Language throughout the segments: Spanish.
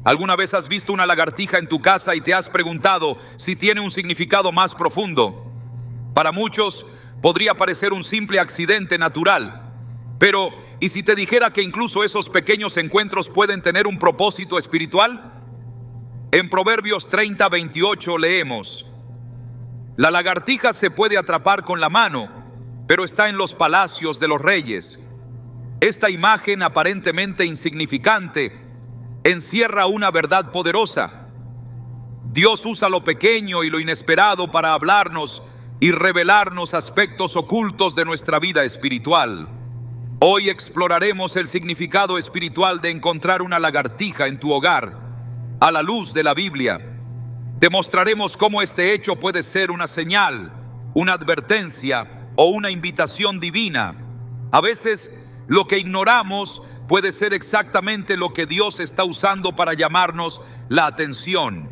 ¿Alguna vez has visto una lagartija en tu casa y te has preguntado si tiene un significado más profundo? Para muchos podría parecer un simple accidente natural, pero ¿y si te dijera que incluso esos pequeños encuentros pueden tener un propósito espiritual? En Proverbios 30:28 leemos: la lagartija se puede atrapar con la mano, pero está en los palacios de los reyes. Esta imagen aparentemente insignificante encierra una verdad poderosa. Dios usa lo pequeño y lo inesperado para hablarnos y revelarnos aspectos ocultos de nuestra vida espiritual. Hoy exploraremos el significado espiritual de encontrar una lagartija en tu hogar, a la luz de la Biblia. Demostraremos cómo este hecho puede ser una señal, una advertencia o una invitación divina. A veces, lo que ignoramos puede ser exactamente lo que Dios está usando para llamarnos la atención.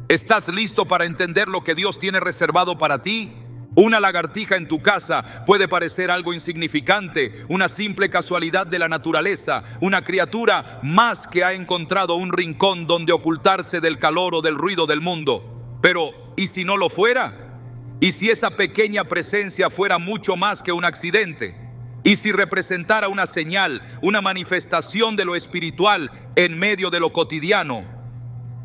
¿Estás listo para entender lo que Dios tiene reservado para ti? Una lagartija en tu casa puede parecer algo insignificante, una simple casualidad de la naturaleza, una criatura más que ha encontrado un rincón donde ocultarse del calor o del ruido del mundo. Pero, ¿y si no lo fuera? ¿Y si esa pequeña presencia fuera mucho más que un accidente? ¿Y si representara una señal, una manifestación de lo espiritual en medio de lo cotidiano?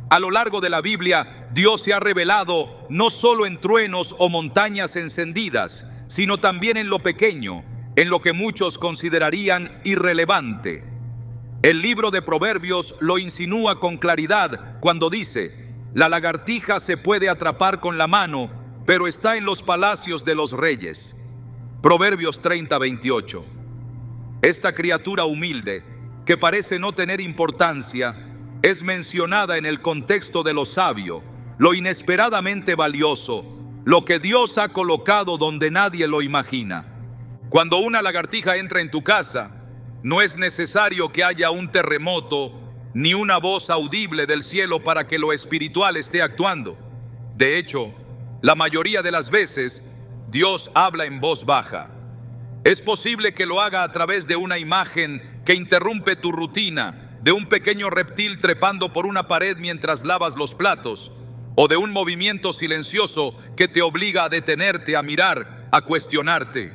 A lo largo de la Biblia, Dios se ha revelado no solo en truenos o montañas encendidas, sino también en lo pequeño, en lo que muchos considerarían irrelevante. El libro de Proverbios lo insinúa con claridad cuando dice: la lagartija se puede atrapar con la mano, pero está en los palacios de los reyes. Proverbios 30:28. Esta criatura humilde, que parece no tener importancia, es mencionada en el contexto de lo sabio, lo inesperadamente valioso, lo que Dios ha colocado donde nadie lo imagina. Cuando una lagartija entra en tu casa, no es necesario que haya un terremoto ni una voz audible del cielo para que lo espiritual esté actuando. De hecho, la mayoría de las veces, Dios habla en voz baja. Es posible que lo haga a través de una imagen que interrumpe tu rutina, de un pequeño reptil trepando por una pared mientras lavas los platos, o de un movimiento silencioso que te obliga a detenerte, a mirar, a cuestionarte.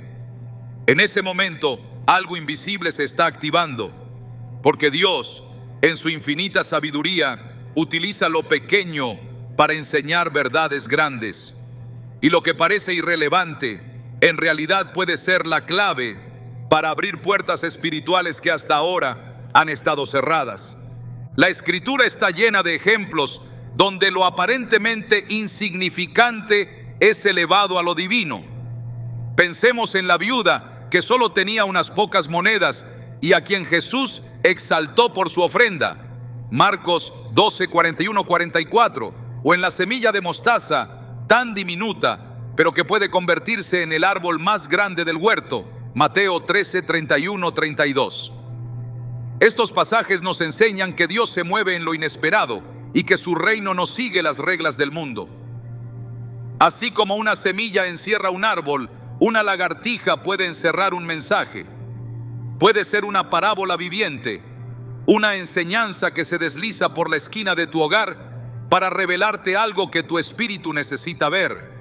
En ese momento, algo invisible se está activando, porque Dios, en su infinita sabiduría, utiliza lo pequeño para enseñar verdades grandes. Y lo que parece irrelevante, en realidad puede ser la clave para abrir puertas espirituales que hasta ahora han estado cerradas. La Escritura está llena de ejemplos donde lo aparentemente insignificante es elevado a lo divino. Pensemos en la viuda que solo tenía unas pocas monedas y a quien Jesús exaltó por su ofrenda. Marcos 12:41-44. O en la semilla de mostaza, tan diminuta, pero que puede convertirse en el árbol más grande del huerto. Mateo 13:31-32. Estos pasajes nos enseñan que Dios se mueve en lo inesperado y que su reino no sigue las reglas del mundo. Así como una semilla encierra un árbol, una lagartija puede encerrar un mensaje. Puede ser una parábola viviente, una enseñanza que se desliza por la esquina de tu hogar para revelarte algo que tu espíritu necesita ver.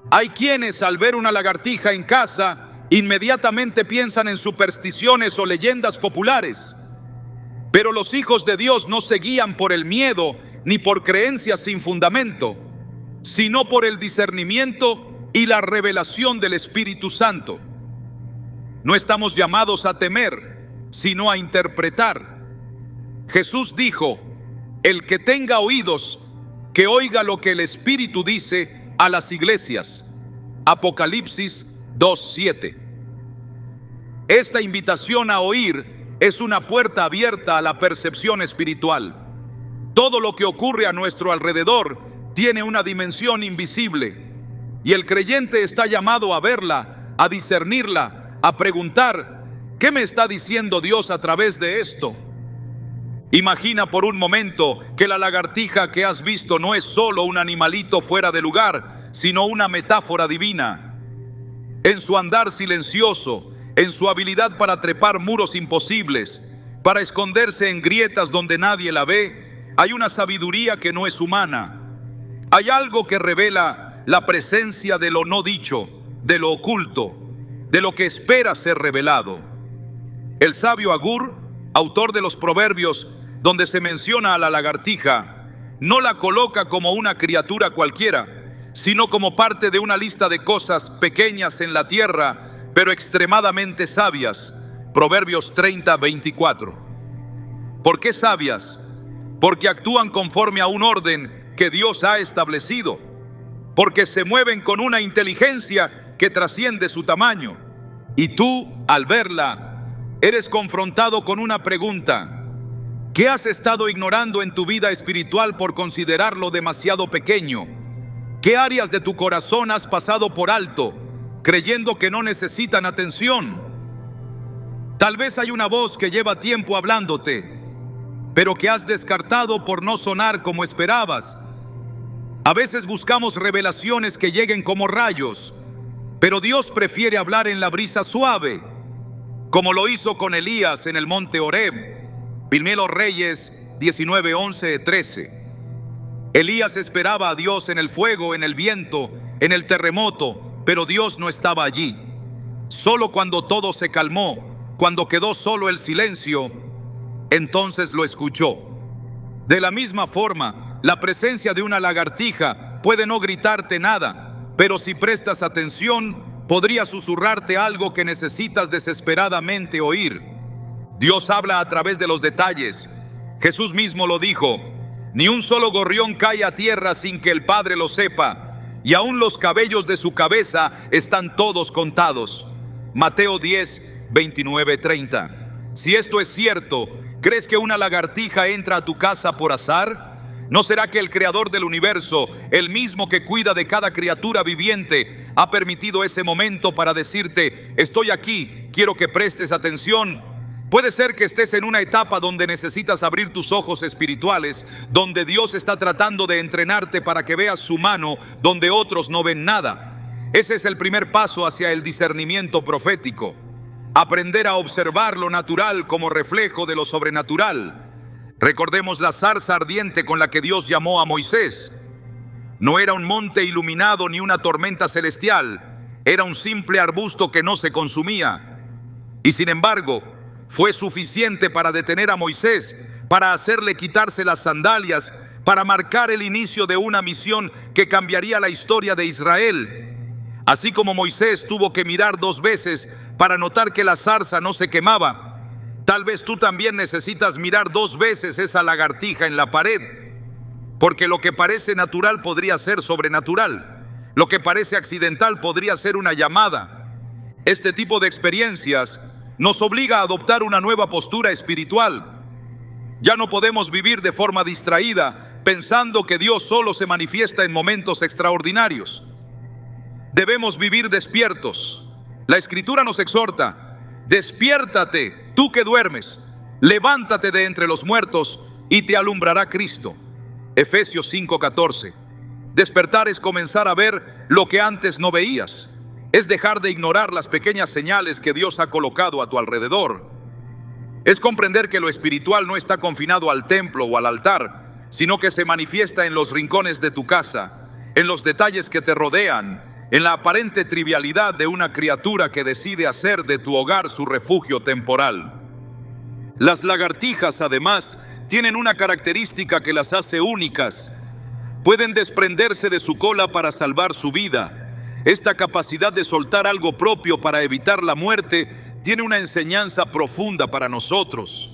Hay quienes, al ver una lagartija en casa, inmediatamente piensan en supersticiones o leyendas populares. Pero los hijos de Dios no se guían por el miedo ni por creencias sin fundamento, sino por el discernimiento y la revelación del Espíritu Santo. No estamos llamados a temer, sino a interpretar. Jesús dijo: el que tenga oídos, que oiga lo que el Espíritu dice a las iglesias. Apocalipsis 2:7. Esta invitación a oír es una puerta abierta a la percepción espiritual. Todo lo que ocurre a nuestro alrededor tiene una dimensión invisible, y el creyente está llamado a verla, a discernirla, a preguntar: ¿qué me está diciendo Dios a través de esto? Imagina por un momento que la lagartija que has visto no es solo un animalito fuera de lugar, sino una metáfora divina. En su andar silencioso, en su habilidad para trepar muros imposibles, Para esconderse en grietas donde nadie la ve, hay una sabiduría que no es humana. Hay algo que revela la presencia de lo no dicho, de lo oculto, de lo que espera ser revelado. El sabio Agur, autor de los Proverbios, donde se menciona a la lagartija, no la coloca como una criatura cualquiera, sino como parte de una lista de cosas pequeñas en la tierra, pero extremadamente sabias. Proverbios 30:24. ¿Por qué sabias? Porque actúan conforme a un orden que Dios ha establecido, porque se mueven con una inteligencia que trasciende su tamaño. Y tú, al verla, eres confrontado con una pregunta: ¿qué has estado ignorando en tu vida espiritual por considerarlo demasiado pequeño? ¿Qué áreas de tu corazón has pasado por alto, creyendo que no necesitan atención? Tal vez hay una voz que lleva tiempo hablándote, pero que has descartado por no sonar como esperabas. A veces buscamos revelaciones que lleguen como rayos, pero Dios prefiere hablar en la brisa suave, como lo hizo con Elías en el monte Horeb. Primero Reyes 19:11-13. Elías esperaba a Dios en el fuego, en el viento, en el terremoto, pero Dios no estaba allí. Solo cuando todo se calmó, cuando quedó solo el silencio, entonces lo escuchó. De la misma forma, la presencia de una lagartija puede no gritarte nada, pero si prestas atención, podría susurrarte algo que necesitas desesperadamente oír. Dios habla a través de los detalles. Jesús mismo lo dijo: ni un solo gorrión cae a tierra sin que el Padre lo sepa, y aún los cabellos de su cabeza están todos contados. Mateo 10:29-30. Si esto es cierto, ¿crees que una lagartija entra a tu casa por azar? ¿No será que el creador del universo, el mismo que cuida de cada criatura viviente, ha permitido ese momento para decirte: estoy aquí, quiero que prestes atención? Puede ser que estés en una etapa donde necesitas abrir tus ojos espirituales, donde Dios está tratando de entrenarte para que veas su mano donde otros no ven nada. Ese es el primer paso hacia el discernimiento profético. Aprender a observar lo natural como reflejo de lo sobrenatural. Recordemos la zarza ardiente con la que Dios llamó a Moisés. No era un monte iluminado ni una tormenta celestial, era un simple arbusto que no se consumía. Y sin embargo, fue suficiente para detener a Moisés, para hacerle quitarse las sandalias, para marcar el inicio de una misión que cambiaría la historia de Israel. Así como Moisés tuvo que mirar 2 veces para notar que la zarza no se quemaba, tal vez tú también necesitas mirar 2 veces esa lagartija en la pared, porque lo que parece natural podría ser sobrenatural, lo que parece accidental podría ser una llamada. Este tipo de experiencias nos obliga a adoptar una nueva postura espiritual. Ya no podemos vivir de forma distraída, pensando que Dios solo se manifiesta en momentos extraordinarios. Debemos vivir despiertos. La Escritura nos exhorta: despiértate, tú que duermes, levántate de entre los muertos y te alumbrará Cristo. Efesios 5:14. Despertar es comenzar a ver lo que antes no veías. Es dejar de ignorar las pequeñas señales que Dios ha colocado a tu alrededor. Es comprender que lo espiritual no está confinado al templo o al altar, sino que se manifiesta en los rincones de tu casa, en los detalles que te rodean, en la aparente trivialidad de una criatura que decide hacer de tu hogar su refugio temporal. Las lagartijas, además, tienen una característica que las hace únicas. Pueden desprenderse de su cola para salvar su vida. Esta capacidad de soltar algo propio para evitar la muerte tiene una enseñanza profunda para nosotros.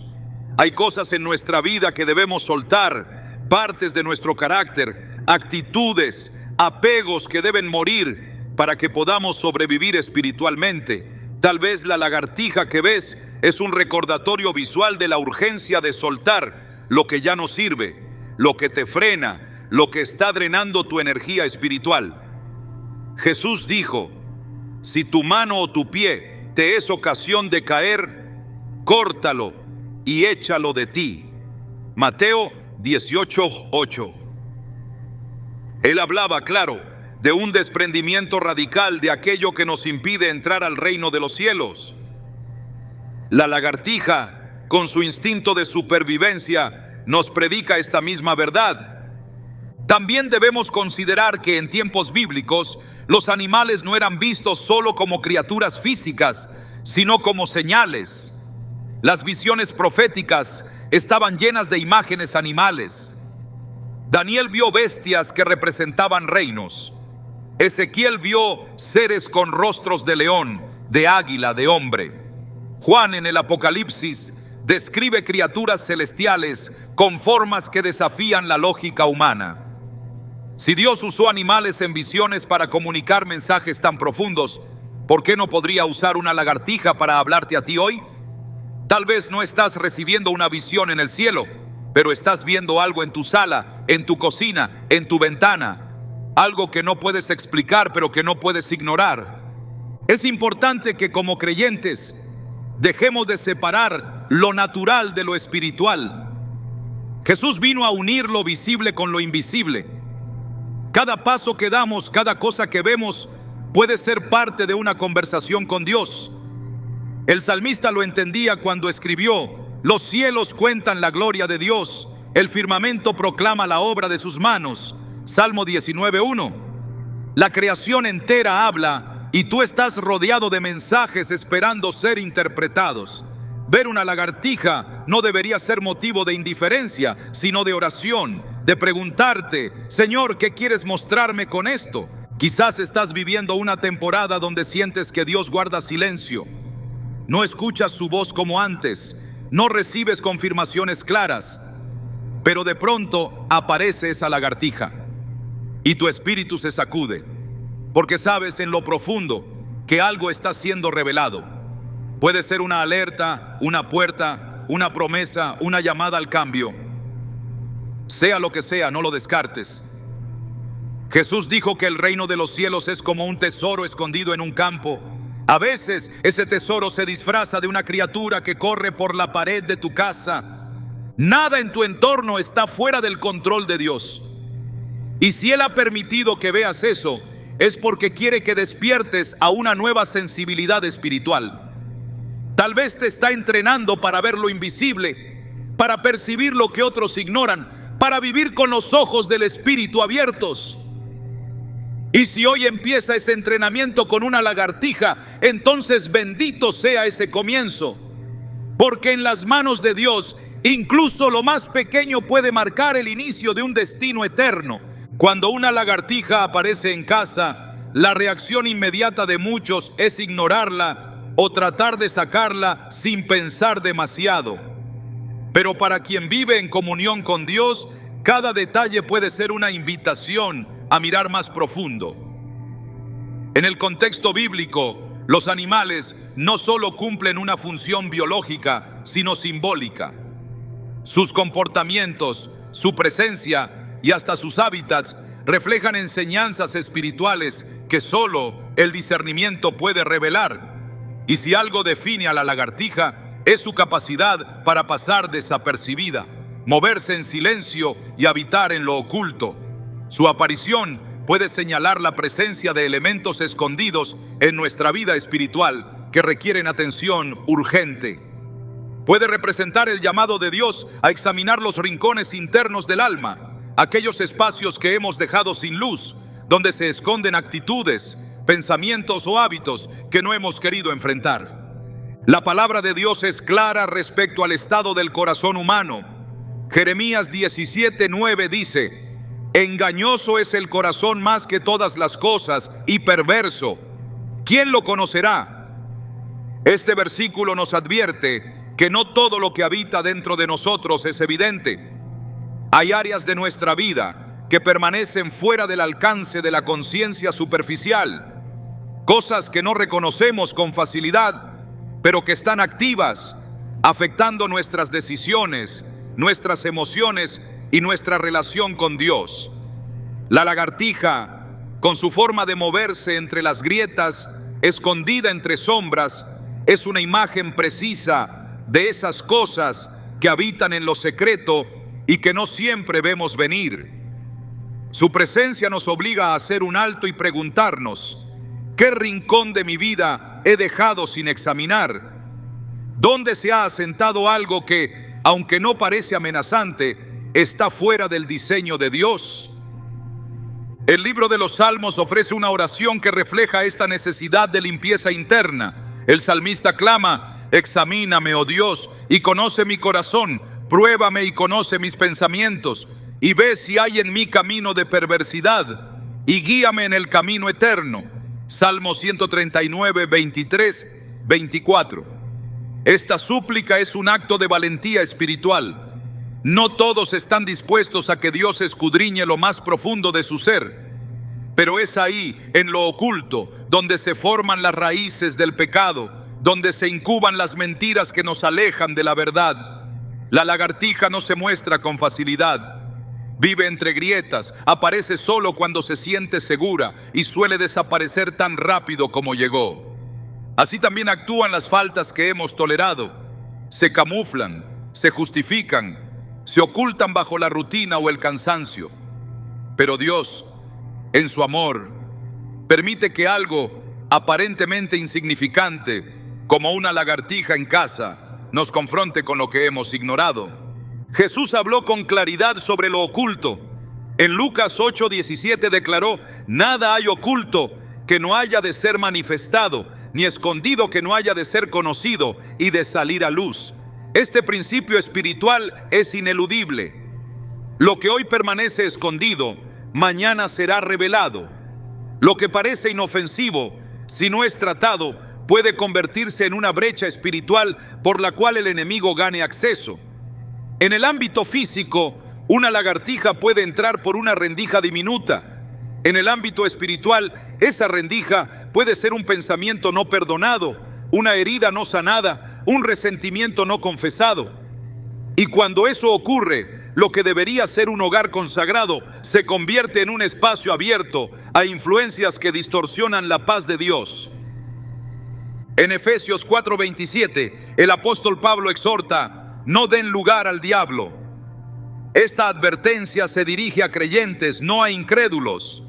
Hay cosas en nuestra vida que debemos soltar, partes de nuestro carácter, actitudes, apegos que deben morir para que podamos sobrevivir espiritualmente. Tal vez la lagartija que ves es un recordatorio visual de la urgencia de soltar lo que ya no sirve, lo que te frena, lo que está drenando tu energía espiritual. Jesús dijo: si tu mano o tu pie te es ocasión de caer, córtalo y échalo de ti. Mateo 18:8. Él hablaba, claro, de un desprendimiento radical de aquello que nos impide entrar al reino de los cielos. La lagartija con su instinto de supervivencia, nos predica esta misma verdad. También debemos considerar que en tiempos bíblicos los animales no eran vistos solo como criaturas físicas, sino como señales. Las visiones proféticas estaban llenas de imágenes animales. Daniel vio bestias que representaban reinos. Ezequiel vio seres con rostros de león, de águila, de hombre. Juan en el Apocalipsis describe criaturas celestiales con formas que desafían la lógica humana. Si Dios usó animales en visiones para comunicar mensajes tan profundos, ¿por qué no podría usar una lagartija para hablarte a ti hoy? Tal vez no estás recibiendo una visión en el cielo, pero estás viendo algo en tu sala, en tu cocina, en tu ventana. Algo que no puedes explicar, pero que no puedes ignorar. Es importante que como creyentes dejemos de separar lo natural de lo espiritual. Jesús vino a unir lo visible con lo invisible. Cada paso que damos, cada cosa que vemos, puede ser parte de una conversación con Dios. El salmista lo entendía cuando escribió: los cielos cuentan la gloria de Dios, el firmamento proclama la obra de sus manos. Salmo 19:1. La creación entera habla y tú estás rodeado de mensajes esperando ser interpretados. Ver una lagartija no debería ser motivo de indiferencia, sino de oración, de preguntarte: Señor, ¿qué quieres mostrarme con esto? Quizás estás viviendo una temporada donde sientes que Dios guarda silencio. No escuchas su voz como antes, no recibes confirmaciones claras, pero de pronto aparece esa lagartija y tu espíritu se sacude, porque sabes en lo profundo que algo está siendo revelado. Puede ser una alerta, una puerta, una promesa, una llamada al cambio. Sea lo que sea, no lo descartes. Jesús dijo que el reino de los cielos es como un tesoro escondido en un campo. A veces ese tesoro se disfraza de una criatura que corre por la pared de tu casa. Nada en tu entorno está fuera del control de Dios. Y si Él ha permitido que veas eso, es porque quiere que despiertes a una nueva sensibilidad espiritual. Tal vez te está entrenando para ver lo invisible, para percibir lo que otros ignoran, para vivir con los ojos del espíritu abiertos. Y si hoy empieza ese entrenamiento con una lagartija, entonces bendito sea ese comienzo, porque en las manos de Dios incluso lo más pequeño puede marcar el inicio de un destino eterno. Cuando una lagartija aparece en casa, la reacción inmediata de muchos es ignorarla o tratar de sacarla sin pensar demasiado. Pero para quien vive en comunión con Dios, cada detalle puede ser una invitación a mirar más profundo. En el contexto bíblico, los animales no solo cumplen una función biológica, sino simbólica. Sus comportamientos, su presencia y hasta sus hábitats reflejan enseñanzas espirituales que solo el discernimiento puede revelar. Y si algo define a la lagartija, es su capacidad para pasar desapercibida, moverse en silencio y habitar en lo oculto. Su aparición puede señalar la presencia de elementos escondidos en nuestra vida espiritual que requieren atención urgente. Puede representar el llamado de Dios a examinar los rincones internos del alma, aquellos espacios que hemos dejado sin luz, donde se esconden actitudes, pensamientos o hábitos que no hemos querido enfrentar. La palabra de Dios es clara respecto al estado del corazón humano. Jeremías 17:9 dice: engañoso es el corazón más que todas las cosas y perverso. ¿Quién lo conocerá? Este versículo nos advierte que no todo lo que habita dentro de nosotros es evidente. Hay áreas de nuestra vida que permanecen fuera del alcance de la conciencia superficial, cosas que no reconocemos con facilidad, pero que están activas, afectando nuestras decisiones, nuestras emociones y nuestra relación con Dios. La lagartija, con su forma de moverse entre las grietas, escondida entre sombras, es una imagen precisa de esas cosas que habitan en lo secreto y que no siempre vemos venir. Su presencia nos obliga a hacer un alto y preguntarnos: ¿qué rincón de mi vida he dejado sin examinar? ¿Dónde se ha asentado algo que, aunque no parece amenazante, está fuera del diseño de Dios? El libro de los Salmos ofrece una oración que refleja esta necesidad de limpieza interna. El salmista clama: examíname, oh Dios, y conoce mi corazón, pruébame y conoce mis pensamientos, y ve si hay en mí camino de perversidad, y guíame en el camino eterno. Salmo 139, 23, 24. Esta súplica es un acto de valentía espiritual. No todos están dispuestos a que Dios escudriñe lo más profundo de su ser, pero es ahí, en lo oculto, donde se forman las raíces del pecado, donde se incuban las mentiras que nos alejan de la verdad. La lagartija no se muestra con facilidad. Vive entre grietas, aparece solo cuando se siente segura y suele desaparecer tan rápido como llegó. Así también actúan las faltas que hemos tolerado. Se camuflan, se justifican, se ocultan bajo la rutina o el cansancio. Pero Dios, en su amor, permite que algo aparentemente insignificante, como una lagartija en casa, nos confronte con lo que hemos ignorado. Jesús habló con claridad sobre lo oculto. En Lucas 8:17 declaró: nada hay oculto que no haya de ser manifestado, ni escondido que no haya de ser conocido y de salir a luz. Este principio espiritual es ineludible. Lo que hoy permanece escondido, mañana será revelado. Lo que parece inofensivo, si no es tratado, puede convertirse en una brecha espiritual por la cual el enemigo gane acceso. En el ámbito físico, una lagartija puede entrar por una rendija diminuta. En el ámbito espiritual, esa rendija puede ser un pensamiento no perdonado, una herida no sanada, un resentimiento no confesado. Y cuando eso ocurre, lo que debería ser un hogar consagrado se convierte en un espacio abierto a influencias que distorsionan la paz de Dios. En Efesios 4:27, el apóstol Pablo exhorta: no den lugar al diablo. Esta advertencia se dirige a creyentes, no a incrédulos,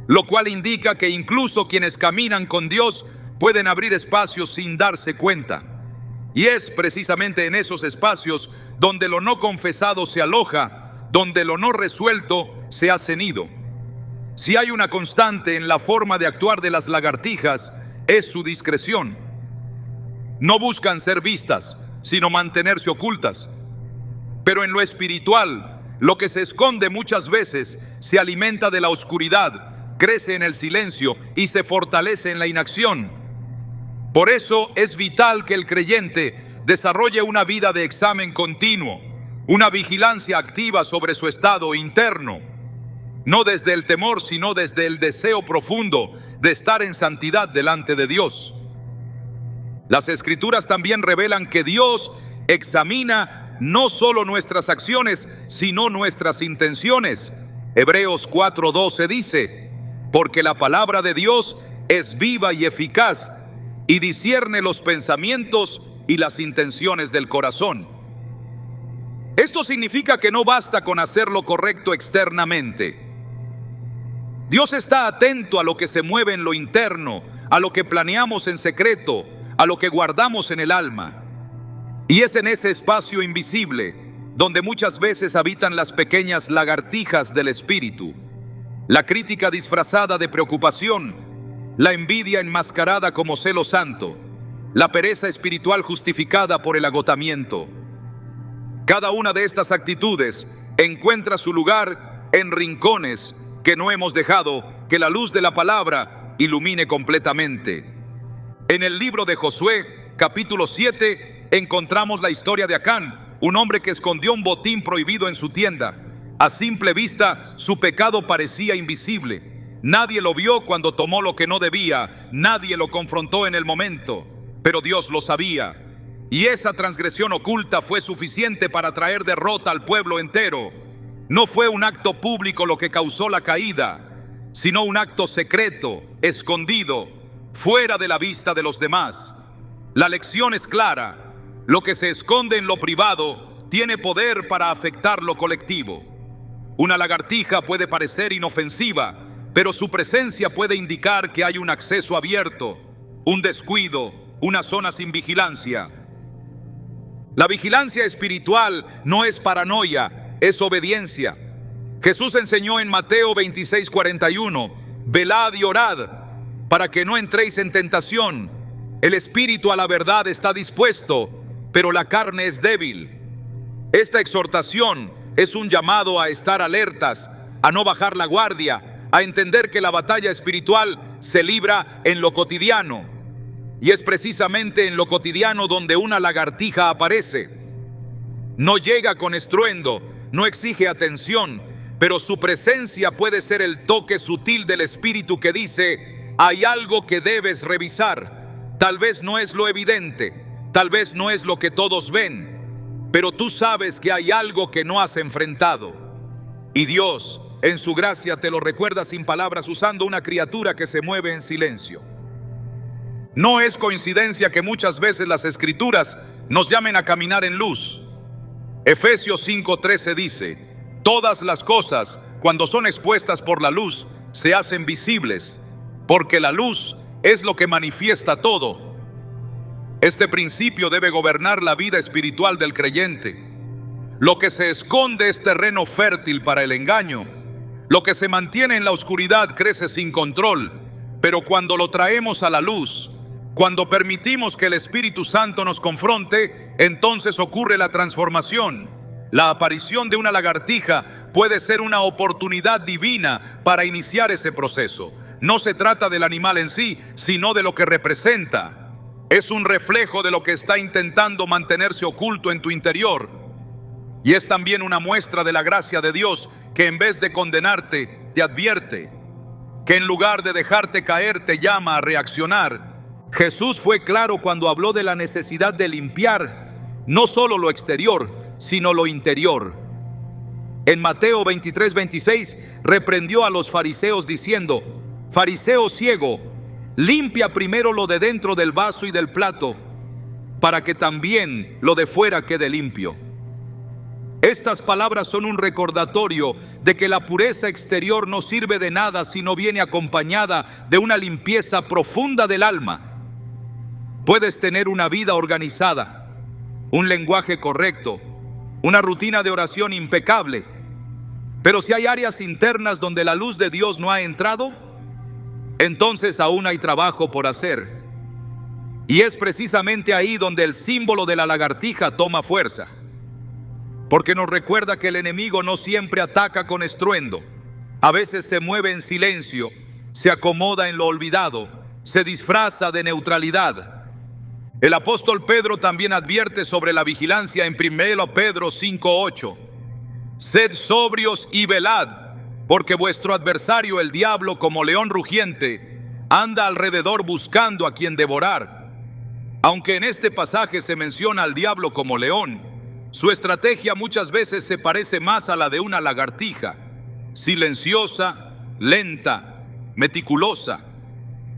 lo cual indica que incluso quienes caminan con Dios pueden abrir espacios sin darse cuenta. Y es precisamente en esos espacios donde lo no confesado se aloja, donde lo no resuelto se hace nido. Si hay una constante en la forma de actuar de las lagartijas, es su discreción. No buscan ser vistas, sino mantenerse ocultas. Pero en lo espiritual, lo que se esconde muchas veces se alimenta de la oscuridad, crece en el silencio y se fortalece en la inacción. Por eso es vital que el creyente desarrolle una vida de examen continuo, una vigilancia activa sobre su estado interno, no desde el temor, sino desde el deseo profundo de estar en santidad delante de Dios. Las Escrituras también revelan que Dios examina no solo nuestras acciones, sino nuestras intenciones. Hebreos 4:12 dice: porque la palabra de Dios es viva y eficaz, y discierne los pensamientos y las intenciones del corazón. Esto significa que no basta con hacer lo correcto externamente. Dios está atento a lo que se mueve en lo interno, a lo que planeamos en secreto, a lo que guardamos en el alma. Y es en ese espacio invisible donde muchas veces habitan las pequeñas lagartijas del espíritu. La crítica disfrazada de preocupación, la envidia enmascarada como celo santo, la pereza espiritual justificada por el agotamiento. Cada una de estas actitudes encuentra su lugar en rincones que no hemos dejado que la luz de la palabra ilumine completamente. En el libro de Josué, capítulo 7, encontramos la historia de Acán, un hombre que escondió un botín prohibido en su tienda. A simple vista, su pecado parecía invisible. Nadie lo vio cuando tomó lo que no debía, nadie lo confrontó en el momento, pero Dios lo sabía. Y esa transgresión oculta fue suficiente para traer derrota al pueblo entero. No fue un acto público lo que causó la caída, sino un acto secreto, escondido, fuera de la vista de los demás. La lección es clara: lo que se esconde en lo privado tiene poder para afectar lo colectivo. Una lagartija puede parecer inofensiva, pero su presencia puede indicar que hay un acceso abierto, un descuido, una zona sin vigilancia. La vigilancia espiritual no es paranoia, es obediencia. Jesús enseñó en Mateo 26:41, velad y orad, para que no entréis en tentación. El espíritu a la verdad está dispuesto, pero la carne es débil. Esta exhortación es un llamado a estar alertas, a no bajar la guardia, a entender que la batalla espiritual se libra en lo cotidiano. Y es precisamente en lo cotidiano donde una lagartija aparece. No llega con estruendo, no exige atención, pero su presencia puede ser el toque sutil del espíritu que dice: hay algo que debes revisar. Tal vez no es lo evidente, tal vez no es lo que todos ven, pero tú sabes que hay algo que no has enfrentado. Y Dios, en su gracia, te lo recuerda sin palabras usando una criatura que se mueve en silencio. No es coincidencia que muchas veces las Escrituras nos llamen a caminar en luz. Efesios 5:13 dice: todas las cosas, cuando son expuestas por la luz, se hacen visibles, porque la luz es lo que manifiesta todo. Este principio debe gobernar la vida espiritual del creyente. Lo que se esconde es terreno fértil para el engaño. Lo que se mantiene en la oscuridad crece sin control, pero cuando lo traemos a la luz, cuando permitimos que el Espíritu Santo nos confronte, entonces ocurre la transformación. La aparición de una lagartija puede ser una oportunidad divina para iniciar ese proceso. No se trata del animal en sí, sino de lo que representa. Es un reflejo de lo que está intentando mantenerse oculto en tu interior. Y es también una muestra de la gracia de Dios, que en vez de condenarte, te advierte, que en lugar de dejarte caer, te llama a reaccionar. Jesús fue claro cuando habló de la necesidad de limpiar no solo lo exterior, sino lo interior. En Mateo 23:26 reprendió a los fariseos diciendo: fariseo ciego, limpia primero lo de dentro del vaso y del plato, para que también lo de fuera quede limpio. Estas palabras son un recordatorio de que la pureza exterior no sirve de nada si no viene acompañada de una limpieza profunda del alma. Puedes tener una vida organizada, un lenguaje correcto, una rutina de oración impecable, pero si hay áreas internas donde la luz de Dios no ha entrado, entonces aún hay trabajo por hacer. Y es precisamente ahí donde el símbolo de la lagartija toma fuerza, porque nos recuerda que el enemigo no siempre ataca con estruendo. A veces se mueve en silencio, se acomoda en lo olvidado, se disfraza de neutralidad. El apóstol Pedro también advierte sobre la vigilancia en 1 Pedro 5:8. Sed sobrios y velad, porque vuestro adversario el diablo, como león rugiente, anda alrededor buscando a quien devorar. Aunque en este pasaje se menciona al diablo como león, su estrategia muchas veces se parece más a la de una lagartija, silenciosa, lenta, meticulosa.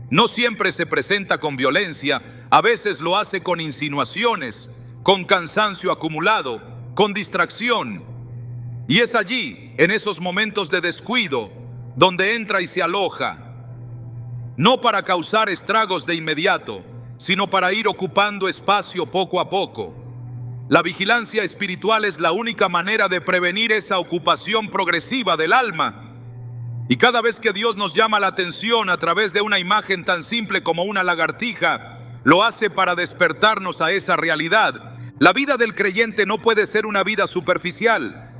No siempre se presenta con violencia, a veces lo hace con insinuaciones, con cansancio acumulado, con distracción. Y es allí, en esos momentos de descuido, donde entra y se aloja, no para causar estragos de inmediato, sino para ir ocupando espacio poco a poco. La vigilancia espiritual es la única manera de prevenir esa ocupación progresiva del alma. Y cada vez que Dios nos llama la atención a través de una imagen tan simple como una lagartija, lo hace para despertarnos a esa realidad. La vida del creyente no puede ser una vida superficial.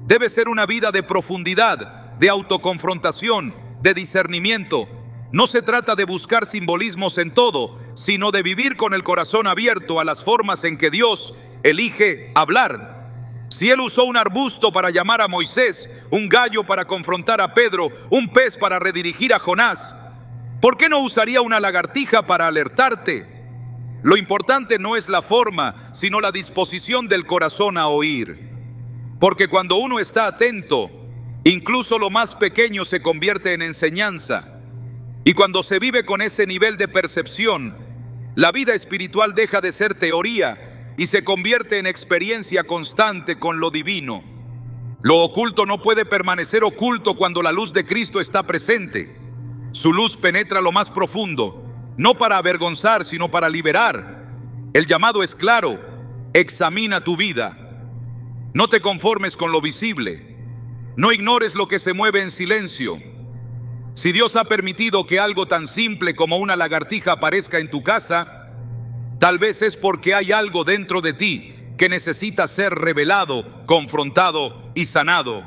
Debe ser una vida de profundidad, de autoconfrontación, de discernimiento. No se trata de buscar simbolismos en todo, sino de vivir con el corazón abierto a las formas en que Dios elige hablar. Si Él usó un arbusto para llamar a Moisés, un gallo para confrontar a Pedro, un pez para redirigir a Jonás, ¿por qué no usaría una lagartija para alertarte? Lo importante no es la forma, sino la disposición del corazón a oír. Porque cuando uno está atento, incluso lo más pequeño se convierte en enseñanza. Y cuando se vive con ese nivel de percepción, la vida espiritual deja de ser teoría y se convierte en experiencia constante con lo divino. Lo oculto no puede permanecer oculto cuando la luz de Cristo está presente. Su luz penetra lo más profundo, no para avergonzar, sino para liberar. El llamado es claro: examina tu vida. No te conformes con lo visible. No ignores lo que se mueve en silencio. Si Dios ha permitido que algo tan simple como una lagartija aparezca en tu casa, tal vez es porque hay algo dentro de ti que necesita ser revelado, confrontado y sanado.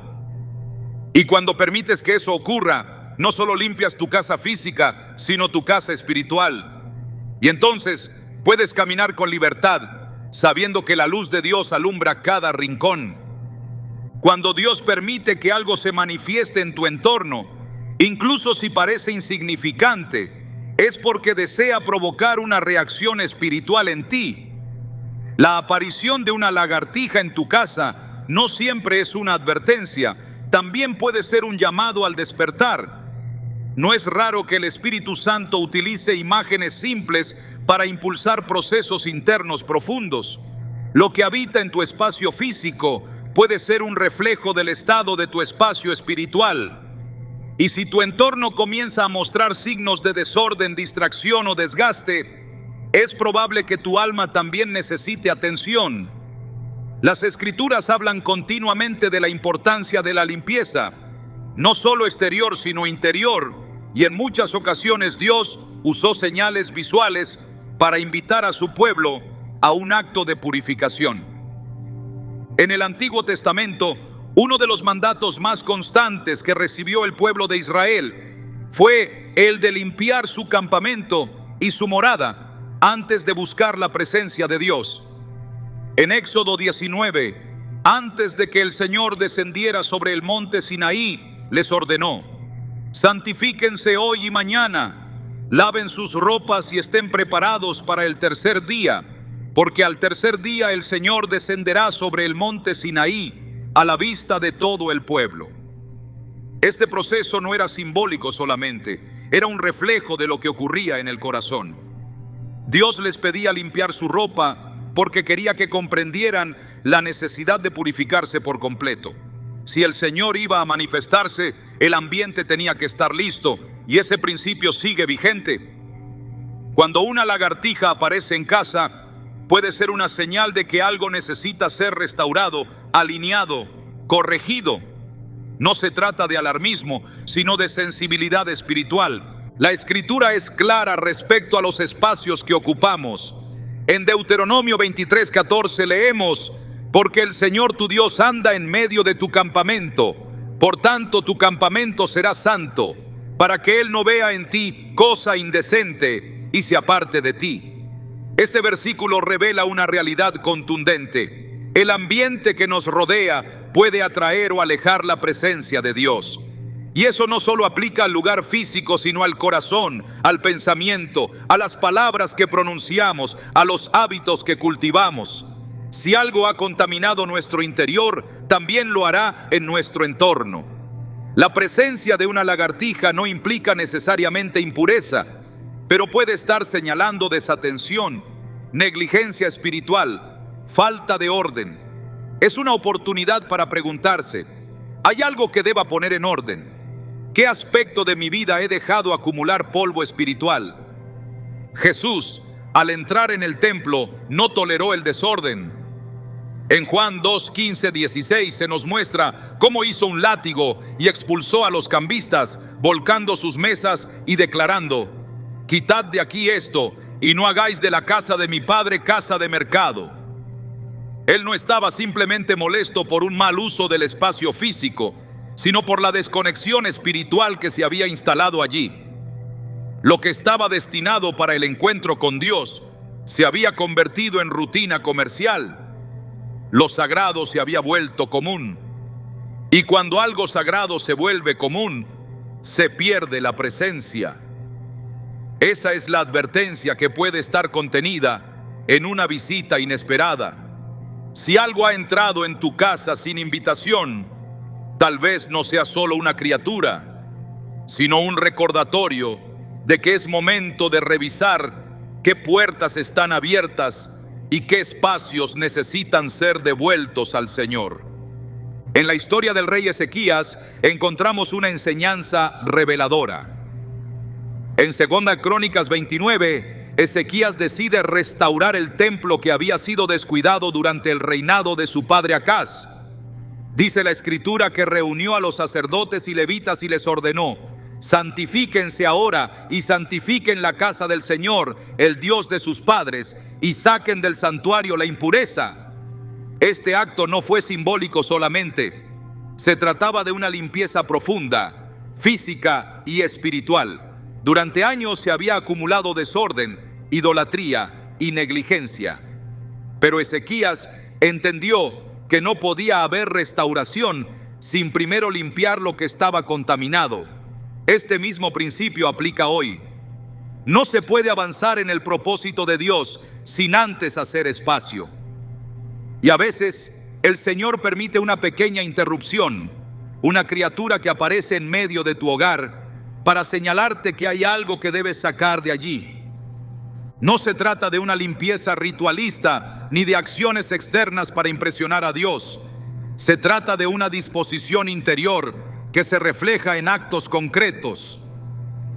Y cuando permites que eso ocurra, no solo limpias tu casa física, sino tu casa espiritual. Y entonces puedes caminar con libertad, sabiendo que la luz de Dios alumbra cada rincón. Cuando Dios permite que algo se manifieste en tu entorno, incluso si parece insignificante, es porque desea provocar una reacción espiritual en ti. La aparición de una lagartija en tu casa no siempre es una advertencia, también puede ser un llamado al despertar. No es raro que el Espíritu Santo utilice imágenes simples para impulsar procesos internos profundos. Lo que habita en tu espacio físico puede ser un reflejo del estado de tu espacio espiritual. Y si tu entorno comienza a mostrar signos de desorden, distracción o desgaste, es probable que tu alma también necesite atención. Las Escrituras hablan continuamente de la importancia de la limpieza, no solo exterior sino interior, y en muchas ocasiones Dios usó señales visuales para invitar a su pueblo a un acto de purificación. En el Antiguo Testamento, uno de los mandatos más constantes que recibió el pueblo de Israel fue el de limpiar su campamento y su morada antes de buscar la presencia de Dios. En Éxodo 19, antes de que el Señor descendiera sobre el monte Sinaí, les ordenó: santifíquense hoy y mañana, laven sus ropas y estén preparados para el tercer día, porque al tercer día el Señor descenderá sobre el monte Sinaí a la vista de todo el pueblo. Este proceso no era simbólico solamente, era un reflejo de lo que ocurría en el corazón. Dios les pedía limpiar su ropa porque quería que comprendieran la necesidad de purificarse por completo. Si el Señor iba a manifestarse, el ambiente tenía que estar listo, y ese principio sigue vigente. Cuando una lagartija aparece en casa, puede ser una señal de que algo necesita ser restaurado, alineado, corregido. No se trata de alarmismo, sino de sensibilidad espiritual. La Escritura es clara respecto a los espacios que ocupamos. En Deuteronomio 23:14 leemos: porque el Señor tu Dios anda en medio de tu campamento, por tanto tu campamento será santo, para que Él no vea en ti cosa indecente y se aparte de ti. Este versículo revela una realidad contundente. El ambiente que nos rodea puede atraer o alejar la presencia de Dios. Y eso no solo aplica al lugar físico, sino al corazón, al pensamiento, a las palabras que pronunciamos, a los hábitos que cultivamos. Si algo ha contaminado nuestro interior, también lo hará en nuestro entorno. La presencia de una lagartija no implica necesariamente impureza, pero puede estar señalando desatención, negligencia espiritual, falta de orden. Es una oportunidad para preguntarse: ¿hay algo que deba poner en orden? ¿Qué aspecto de mi vida he dejado acumular polvo espiritual? Jesús, al entrar en el templo, no toleró el desorden. En Juan 2, 15, 16 se nos muestra cómo hizo un látigo y expulsó a los cambistas, volcando sus mesas y declarando: quitad de aquí esto, y no hagáis de la casa de mi padre casa de mercado. Él no estaba simplemente molesto por un mal uso del espacio físico, sino por la desconexión espiritual que se había instalado allí. Lo que estaba destinado para el encuentro con Dios se había convertido en rutina comercial. Lo sagrado se había vuelto común. Y cuando algo sagrado se vuelve común, se pierde la presencia. Esa es la advertencia que puede estar contenida en una visita inesperada. Si algo ha entrado en tu casa sin invitación, tal vez no sea solo una criatura, sino un recordatorio de que es momento de revisar qué puertas están abiertas y qué espacios necesitan ser devueltos al Señor. En la historia del rey Ezequías encontramos una enseñanza reveladora. En 2 Crónicas 29, Ezequías decide restaurar el templo que había sido descuidado durante el reinado de su padre Acaz. Dice la Escritura que reunió a los sacerdotes y levitas y les ordenó: santifíquense ahora y santifiquen la casa del Señor, el Dios de sus padres, y saquen del santuario la impureza. Este acto no fue simbólico solamente. Se trataba de una limpieza profunda, física y espiritual. Durante años se había acumulado desorden, idolatría y negligencia. Pero Ezequías entendió que no podía haber restauración sin primero limpiar lo que estaba contaminado. Este mismo principio aplica hoy. No se puede avanzar en el propósito de Dios sin antes hacer espacio. Y a veces el Señor permite una pequeña interrupción, una criatura que aparece en medio de tu hogar para señalarte que hay algo que debes sacar de allí. No se trata de una limpieza ritualista ni de acciones externas para impresionar a Dios. Se trata de una disposición interior que se refleja en actos concretos.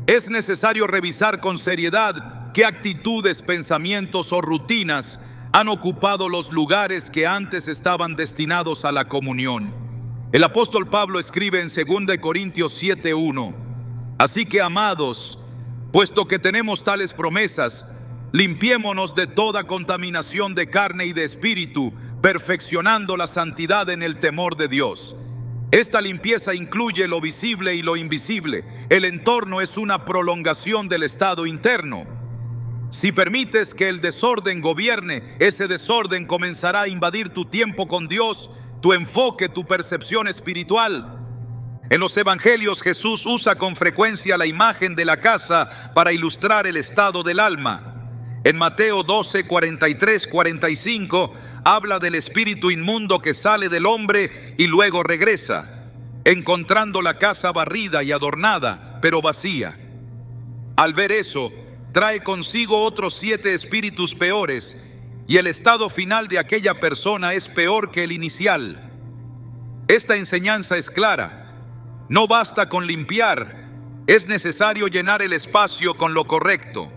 Es necesario revisar con seriedad qué actitudes, pensamientos o rutinas han ocupado los lugares que antes estaban destinados a la comunión. El apóstol Pablo escribe en 2 Corintios 7:1: así que, amados, puesto que tenemos tales promesas, limpiémonos de toda contaminación de carne y de espíritu, perfeccionando la santidad en el temor de Dios. Esta limpieza incluye lo visible y lo invisible. El entorno es una prolongación del estado interno. Si permites que el desorden gobierne, ese desorden comenzará a invadir tu tiempo con Dios, tu enfoque, tu percepción espiritual. En los evangelios Jesús usa con frecuencia la imagen de la casa para ilustrar el estado del alma. En Mateo 12, 43, 45 habla del espíritu inmundo que sale del hombre y luego regresa, encontrando la casa barrida y adornada, pero vacía. Al ver eso, trae consigo otros 7 espíritus peores, y el estado final de aquella persona es peor que el inicial. Esta enseñanza es clara. No basta con limpiar, es necesario llenar el espacio con lo correcto.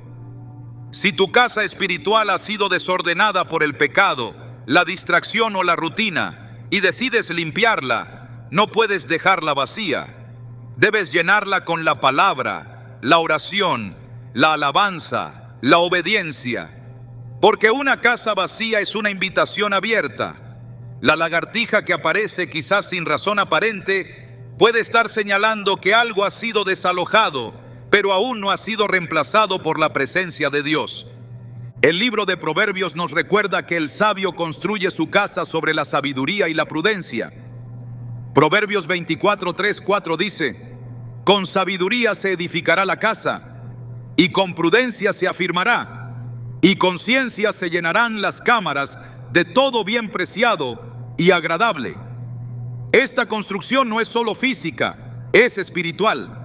Si tu casa espiritual ha sido desordenada por el pecado, la distracción o la rutina, y decides limpiarla, no puedes dejarla vacía. Debes llenarla con la palabra, la oración, la alabanza, la obediencia. Porque una casa vacía es una invitación abierta. La lagartija que aparece quizás sin razón aparente puede estar señalando que algo ha sido desalojado, pero aún no ha sido reemplazado por la presencia de Dios. El libro de Proverbios nos recuerda que el sabio construye su casa sobre la sabiduría y la prudencia. Proverbios 24, 3, 4 dice: con sabiduría se edificará la casa, y con prudencia se afirmará, y con ciencia se llenarán las cámaras de todo bien preciado y agradable. Esta construcción no es solo física, es espiritual.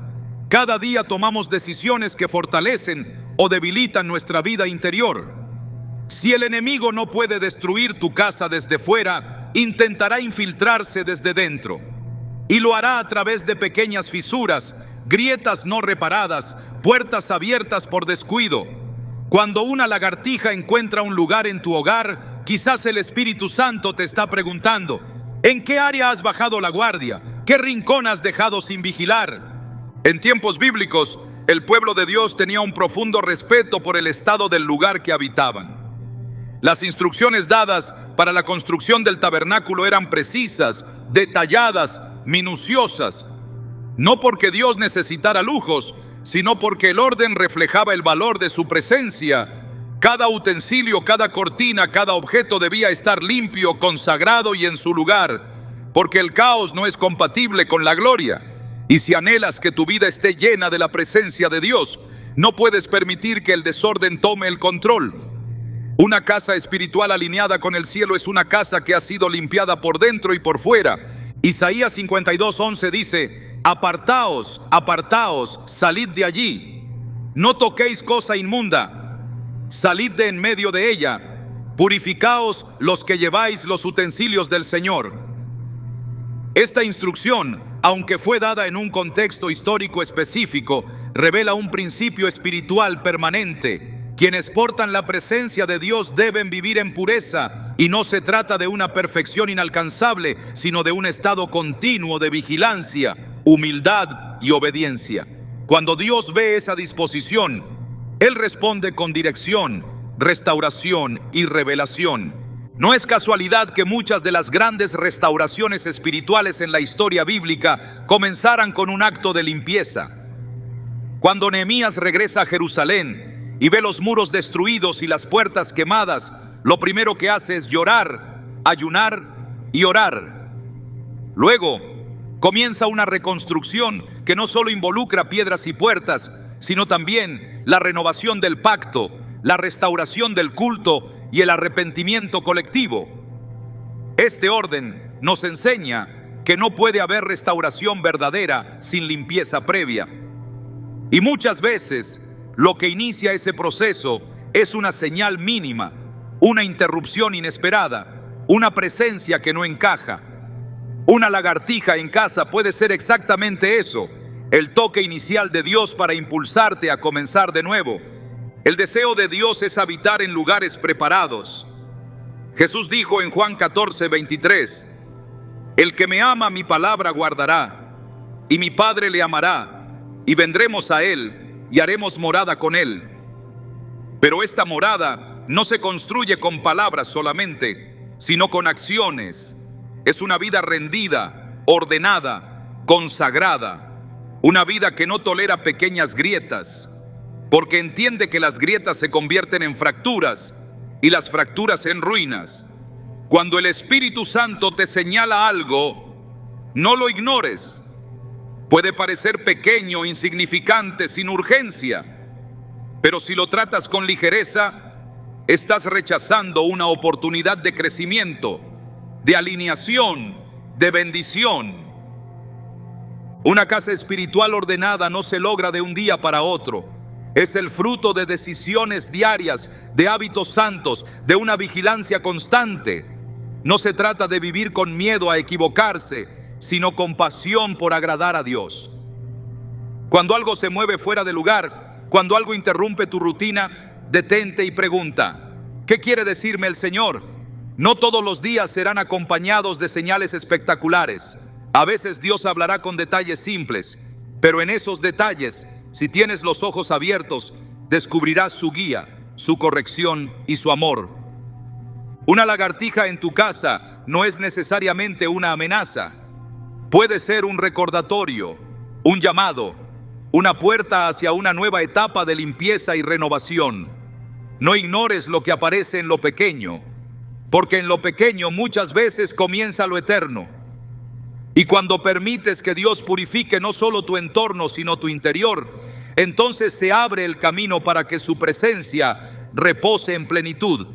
Cada día tomamos decisiones que fortalecen o debilitan nuestra vida interior. Si el enemigo no puede destruir tu casa desde fuera, intentará infiltrarse desde dentro. Y lo hará a través de pequeñas fisuras, grietas no reparadas, puertas abiertas por descuido. Cuando una lagartija encuentra un lugar en tu hogar, quizás el Espíritu Santo te está preguntando: ¿en qué área has bajado la guardia? ¿Qué rincón has dejado sin vigilar? En tiempos bíblicos, el pueblo de Dios tenía un profundo respeto por el estado del lugar que habitaban. Las instrucciones dadas para la construcción del tabernáculo eran precisas, detalladas, minuciosas. No porque Dios necesitara lujos, sino porque el orden reflejaba el valor de su presencia. Cada utensilio, cada cortina, cada objeto debía estar limpio, consagrado y en su lugar, porque el caos no es compatible con la gloria. Y si anhelas que tu vida esté llena de la presencia de Dios, no puedes permitir que el desorden tome el control. Una casa espiritual alineada con el cielo es una casa que ha sido limpiada por dentro y por fuera. Isaías 52:11 dice: apartaos, apartaos, salid de allí. No toquéis cosa inmunda, salid de en medio de ella. Purificaos los que lleváis los utensilios del Señor. Esta instrucción, aunque fue dada en un contexto histórico específico, revela un principio espiritual permanente. Quienes portan la presencia de Dios deben vivir en pureza, y no se trata de una perfección inalcanzable, sino de un estado continuo de vigilancia, humildad y obediencia. Cuando Dios ve esa disposición, Él responde con dirección, restauración y revelación. No es casualidad que muchas de las grandes restauraciones espirituales en la historia bíblica comenzaran con un acto de limpieza. Cuando Nehemías regresa a Jerusalén y ve los muros destruidos y las puertas quemadas, lo primero que hace es llorar, ayunar y orar. Luego comienza una reconstrucción que no solo involucra piedras y puertas, sino también la renovación del pacto, la restauración del culto y el arrepentimiento colectivo. Este orden nos enseña que no puede haber restauración verdadera sin limpieza previa. Y muchas veces lo que inicia ese proceso es una señal mínima, una interrupción inesperada, una presencia que no encaja. Una lagartija en casa puede ser exactamente eso, el toque inicial de Dios para impulsarte a comenzar de nuevo. El deseo de Dios es habitar en lugares preparados. Jesús dijo en Juan 14:23, el que me ama mi palabra guardará, y mi Padre le amará, y vendremos a él, y haremos morada con él. Pero esta morada no se construye con palabras solamente, sino con acciones. Es una vida rendida, ordenada, consagrada, una vida que no tolera pequeñas grietas, porque entiende que las grietas se convierten en fracturas y las fracturas en ruinas. Cuando el Espíritu Santo te señala algo, no lo ignores. Puede parecer pequeño, insignificante, sin urgencia, pero si lo tratas con ligereza, estás rechazando una oportunidad de crecimiento, de alineación, de bendición. Una casa espiritual ordenada no se logra de un día para otro. Es el fruto de decisiones diarias, de hábitos santos, de una vigilancia constante. No se trata de vivir con miedo a equivocarse, sino con pasión por agradar a Dios. Cuando algo se mueve fuera de lugar, cuando algo interrumpe tu rutina, detente y pregunta, ¿qué quiere decirme el Señor? No todos los días serán acompañados de señales espectaculares. A veces Dios hablará con detalles simples, pero en esos detalles, si tienes los ojos abiertos, descubrirás su guía, su corrección y su amor. Una lagartija en tu casa no es necesariamente una amenaza. Puede ser un recordatorio, un llamado, una puerta hacia una nueva etapa de limpieza y renovación. No ignores lo que aparece en lo pequeño, porque en lo pequeño muchas veces comienza lo eterno. Y cuando permites que Dios purifique no solo tu entorno, sino tu interior, entonces se abre el camino para que su presencia repose en plenitud.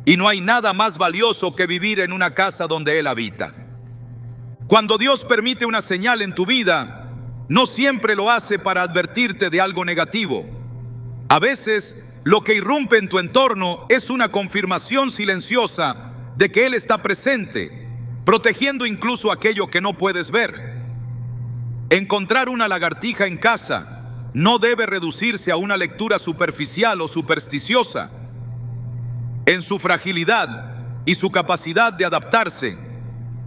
Y no hay nada más valioso que vivir en una casa donde Él habita. Cuando Dios permite una señal en tu vida, no siempre lo hace para advertirte de algo negativo. A veces, lo que irrumpe en tu entorno es una confirmación silenciosa de que Él está presente, protegiendo incluso aquello que no puedes ver. Encontrar una lagartija en casa no debe reducirse a una lectura superficial o supersticiosa. En su fragilidad y su capacidad de adaptarse,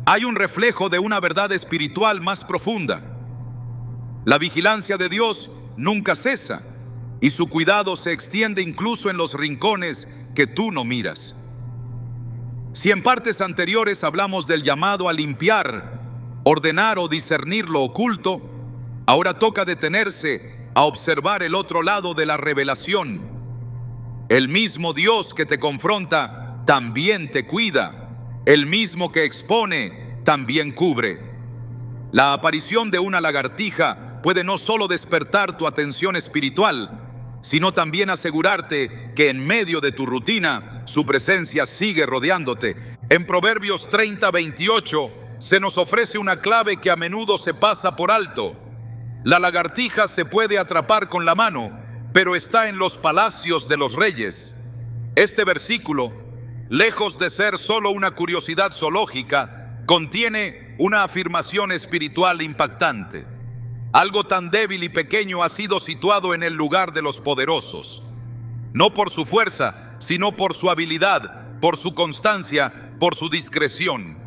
hay un reflejo de una verdad espiritual más profunda. La vigilancia de Dios nunca cesa y su cuidado se extiende incluso en los rincones que tú no miras. Si en partes anteriores hablamos del llamado a limpiar, ordenar o discernir lo oculto, ahora toca detenerse a observar el otro lado de la revelación. El mismo Dios que te confronta también te cuida. El mismo que expone también cubre. La aparición de una lagartija puede no solo despertar tu atención espiritual, sino también asegurarte que en medio de tu rutina su presencia sigue rodeándote. En Proverbios 30:28 se nos ofrece una clave que a menudo se pasa por alto. La lagartija se puede atrapar con la mano, pero está en los palacios de los reyes. Este versículo, lejos de ser solo una curiosidad zoológica, contiene una afirmación espiritual impactante. Algo tan débil y pequeño ha sido situado en el lugar de los poderosos. no por su fuerza, sino por su habilidad, por su constancia, por su discreción.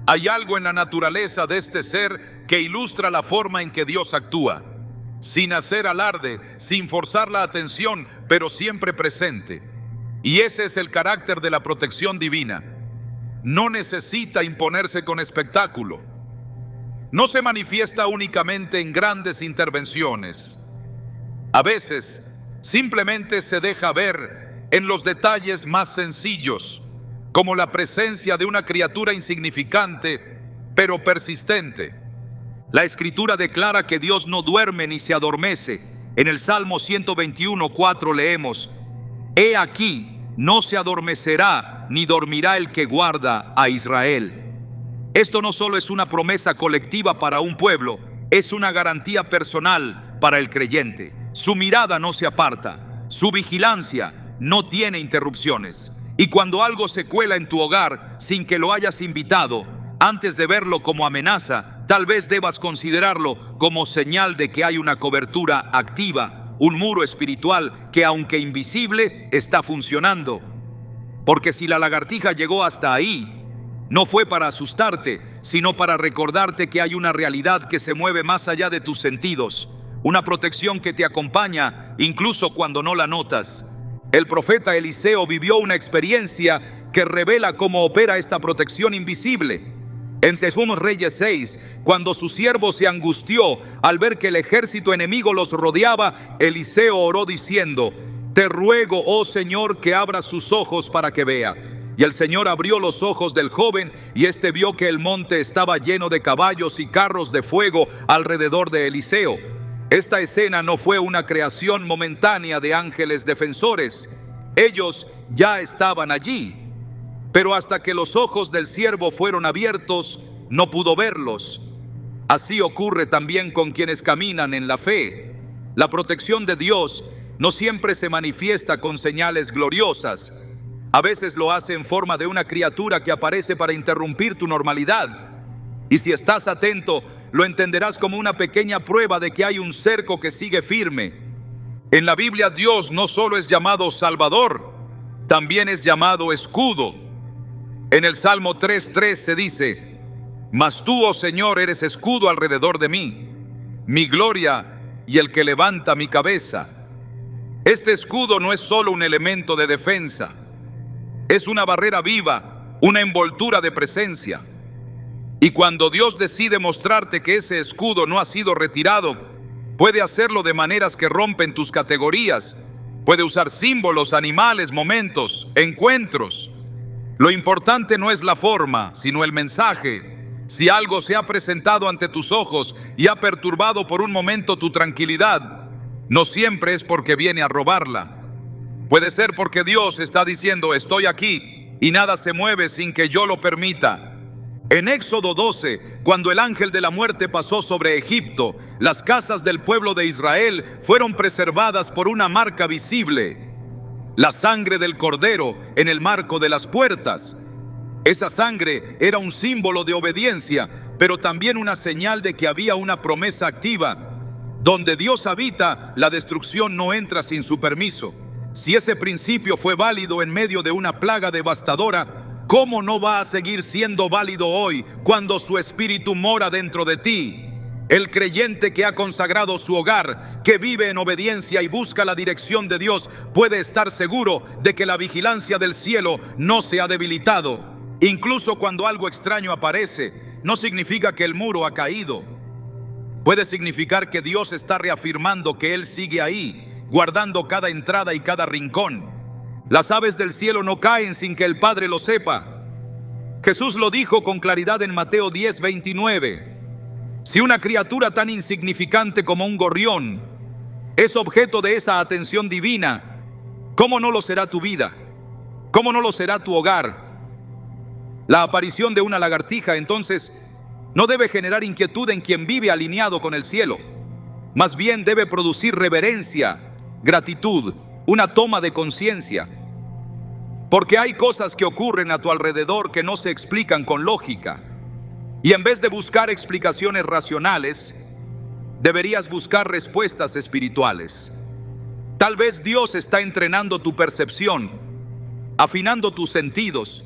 Hay algo en la naturaleza de este ser que ilustra la forma en que Dios actúa, sin hacer alarde, sin forzar la atención, pero siempre presente. Y ese es el carácter de la protección divina. No necesita imponerse con espectáculo. No se manifiesta únicamente en grandes intervenciones. A veces, simplemente se deja ver en los detalles más sencillos, como la presencia de una criatura insignificante, pero persistente. La Escritura declara que Dios no duerme ni se adormece. En el Salmo 121:4 leemos: He aquí, no se adormecerá ni dormirá el que guarda a Israel. Esto no solo es una promesa colectiva para un pueblo, es una garantía personal para el creyente. Su mirada no se aparta, su vigilancia no tiene interrupciones. Y cuando algo se cuela en tu hogar sin que lo hayas invitado, antes de verlo como amenaza, tal vez debas considerarlo como señal de que hay una cobertura activa, un muro espiritual que, aunque invisible, está funcionando. Porque si la lagartija llegó hasta ahí, no fue para asustarte, sino para recordarte que hay una realidad que se mueve más allá de tus sentidos, una protección que te acompaña incluso cuando no la notas. El profeta Eliseo vivió una experiencia que revela cómo opera esta protección invisible. En Según Reyes 6, cuando su siervo se angustió al ver que el ejército enemigo los rodeaba, Eliseo oró diciendo: Te ruego, oh Señor, que abras sus ojos para que vea. Y el Señor abrió los ojos del joven, y éste vio que el monte estaba lleno de caballos y carros de fuego alrededor de Eliseo. Esta escena no fue una creación momentánea de ángeles defensores. Ellos ya estaban allí. Pero hasta que los ojos del siervo fueron abiertos, no pudo verlos. Así ocurre también con quienes caminan en la fe. La protección de Dios no siempre se manifiesta con señales gloriosas. A veces lo hace en forma de una criatura que aparece para interrumpir tu normalidad. Y si estás atento, lo entenderás como una pequeña prueba de que hay un cerco que sigue firme. En la Biblia, Dios no solo es llamado Salvador, también es llamado escudo. En el Salmo 3:3 se dice: Mas tú, oh Señor, eres escudo alrededor de mí, mi gloria y el que levanta mi cabeza. Este escudo no es solo un elemento de defensa, es una barrera viva, una envoltura de presencia. Y cuando Dios decide mostrarte que ese escudo no ha sido retirado, puede hacerlo de maneras que rompen tus categorías. Puede usar símbolos, animales, momentos, encuentros. Lo importante no es la forma, sino el mensaje. Si algo se ha presentado ante tus ojos y ha perturbado por un momento tu tranquilidad, no siempre es porque viene a robarla. Puede ser porque Dios está diciendo: estoy aquí y nada se mueve sin que yo lo permita. En Éxodo 12, cuando el ángel de la muerte pasó sobre Egipto, las casas del pueblo de Israel fueron preservadas por una marca visible: la sangre del cordero en el marco de las puertas. Esa sangre era un símbolo de obediencia, pero también una señal de que había una promesa activa. Donde Dios habita, la destrucción no entra sin su permiso. Si ese principio fue válido en medio de una plaga devastadora, ¿cómo no va a seguir siendo válido hoy cuando su espíritu mora dentro de ti? El creyente que ha consagrado su hogar, que vive en obediencia y busca la dirección de Dios, puede estar seguro de que la vigilancia del cielo no se ha debilitado. Incluso cuando algo extraño aparece, no significa que el muro ha caído. Puede significar que Dios está reafirmando que Él sigue ahí, guardando cada entrada y cada rincón. Las aves del cielo no caen sin que el Padre lo sepa. Jesús lo dijo con claridad en Mateo 10:29. Si una criatura tan insignificante como un gorrión es objeto de esa atención divina, ¿cómo no lo será tu vida? ¿Cómo no lo será tu hogar? La aparición de una lagartija, entonces, no debe generar inquietud en quien vive alineado con el cielo. Más bien debe producir reverencia, gratitud, una toma de conciencia. Porque hay cosas que ocurren a tu alrededor que no se explican con lógica. Y en vez de buscar explicaciones racionales, deberías buscar respuestas espirituales. Tal vez Dios está entrenando tu percepción, afinando tus sentidos,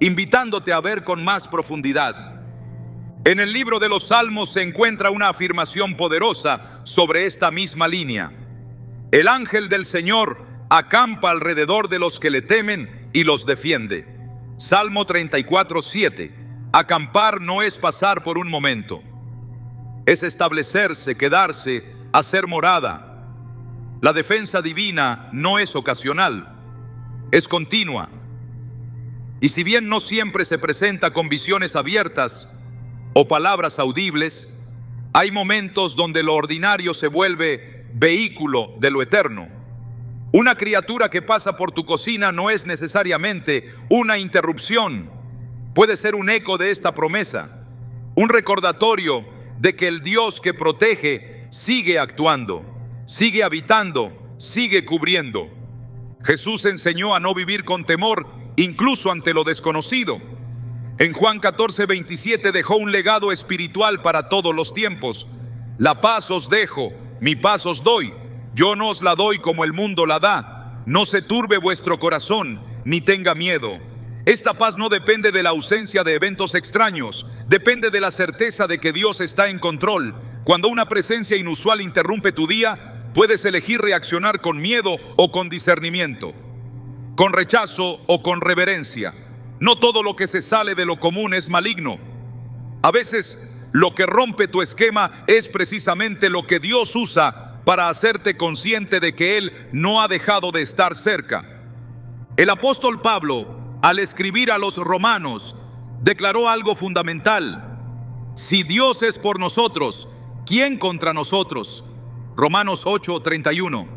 invitándote a ver con más profundidad. En el libro de los Salmos se encuentra una afirmación poderosa sobre esta misma línea. El ángel del Señor acampa alrededor de los que le temen y los defiende. Salmo 34:7. Acampar no es pasar por un momento. Es establecerse, quedarse, hacer morada. La defensa divina no es ocasional, es continua. Y si bien no siempre se presenta con visiones abiertas o palabras audibles, hay momentos donde lo ordinario se vuelve vehículo de lo eterno. Una criatura que pasa por tu cocina no es necesariamente una interrupción. Puede ser un eco de esta promesa, un recordatorio de que el Dios que protege sigue actuando, sigue habitando, sigue cubriendo. Jesús enseñó a no vivir con temor, incluso ante lo desconocido. En Juan 14:27 dejó un legado espiritual para todos los tiempos. La paz os dejo, mi paz os doy. Yo no os la doy como el mundo la da. No se turbe vuestro corazón, ni tenga miedo. Esta paz no depende de la ausencia de eventos extraños, depende de la certeza de que Dios está en control. Cuando una presencia inusual interrumpe tu día, puedes elegir reaccionar con miedo o con discernimiento, con rechazo o con reverencia. No todo lo que se sale de lo común es maligno. A veces, lo que rompe tu esquema es precisamente lo que Dios usa para hacerte consciente de que Él no ha dejado de estar cerca. El apóstol Pablo, al escribir a los romanos, declaró algo fundamental. Si Dios es por nosotros, ¿quién contra nosotros? Romanos 8:31.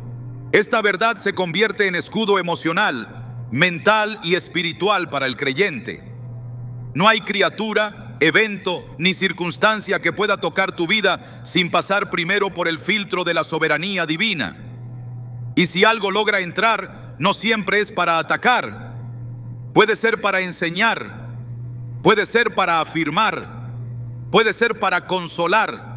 Esta verdad se convierte en escudo emocional, mental y espiritual para el creyente. No hay criatura, evento ni circunstancia que pueda tocar tu vida sin pasar primero por el filtro de la soberanía divina. Y si algo logra entrar, no siempre es para atacar. Puede ser para enseñar, puede ser para afirmar, puede ser para consolar.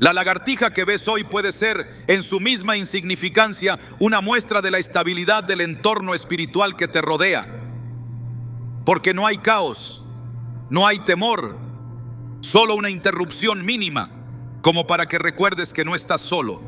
La lagartija que ves hoy puede ser, en su misma insignificancia, una muestra de la estabilidad del entorno espiritual que te rodea. Porque no hay caos, no hay temor, solo una interrupción mínima, como para que recuerdes que no estás solo.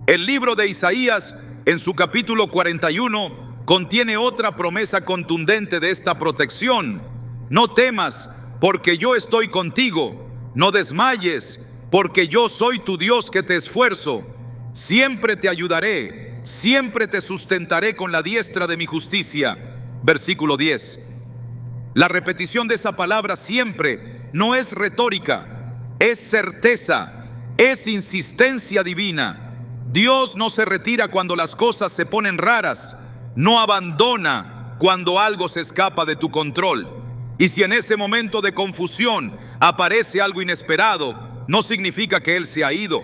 El libro de Isaías, en su capítulo 41, contiene otra promesa contundente de esta protección. No temas, porque yo estoy contigo. No desmayes, porque yo soy tu Dios que te esfuerzo. Siempre te ayudaré, siempre te sustentaré con la diestra de mi justicia. Versículo 10. La repetición de esa palabra siempre no es retórica, es certeza, es insistencia divina. Dios no se retira cuando las cosas se ponen raras, no abandona cuando algo se escapa de tu control. Y si en ese momento de confusión aparece algo inesperado, no significa que Él se ha ido.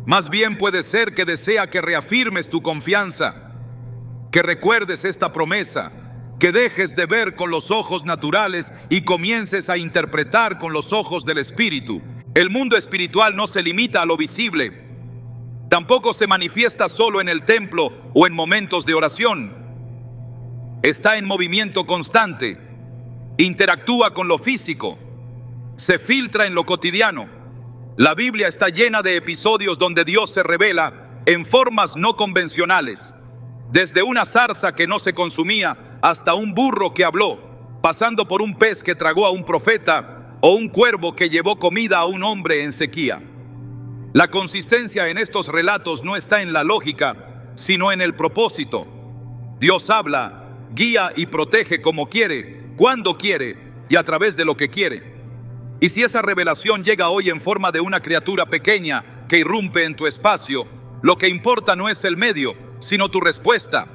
Más bien puede ser que desea que reafirmes tu confianza, que recuerdes esta promesa, que dejes de ver con los ojos naturales y comiences a interpretar con los ojos del Espíritu. El mundo espiritual no se limita a lo visible, tampoco se manifiesta solo en el templo o en momentos de oración. Está en movimiento constante, interactúa con lo físico, se filtra en lo cotidiano. La Biblia está llena de episodios donde Dios se revela en formas no convencionales, desde una zarza que no se consumía hasta un burro que habló, pasando por un pez que tragó a un profeta o un cuervo que llevó comida a un hombre en sequía. La consistencia en estos relatos no está en la lógica, sino en el propósito. Dios habla, guía y protege como quiere, cuando quiere y a través de lo que quiere. Y si esa revelación llega hoy en forma de una criatura pequeña que irrumpe en tu espacio, lo que importa no es el medio, sino tu respuesta.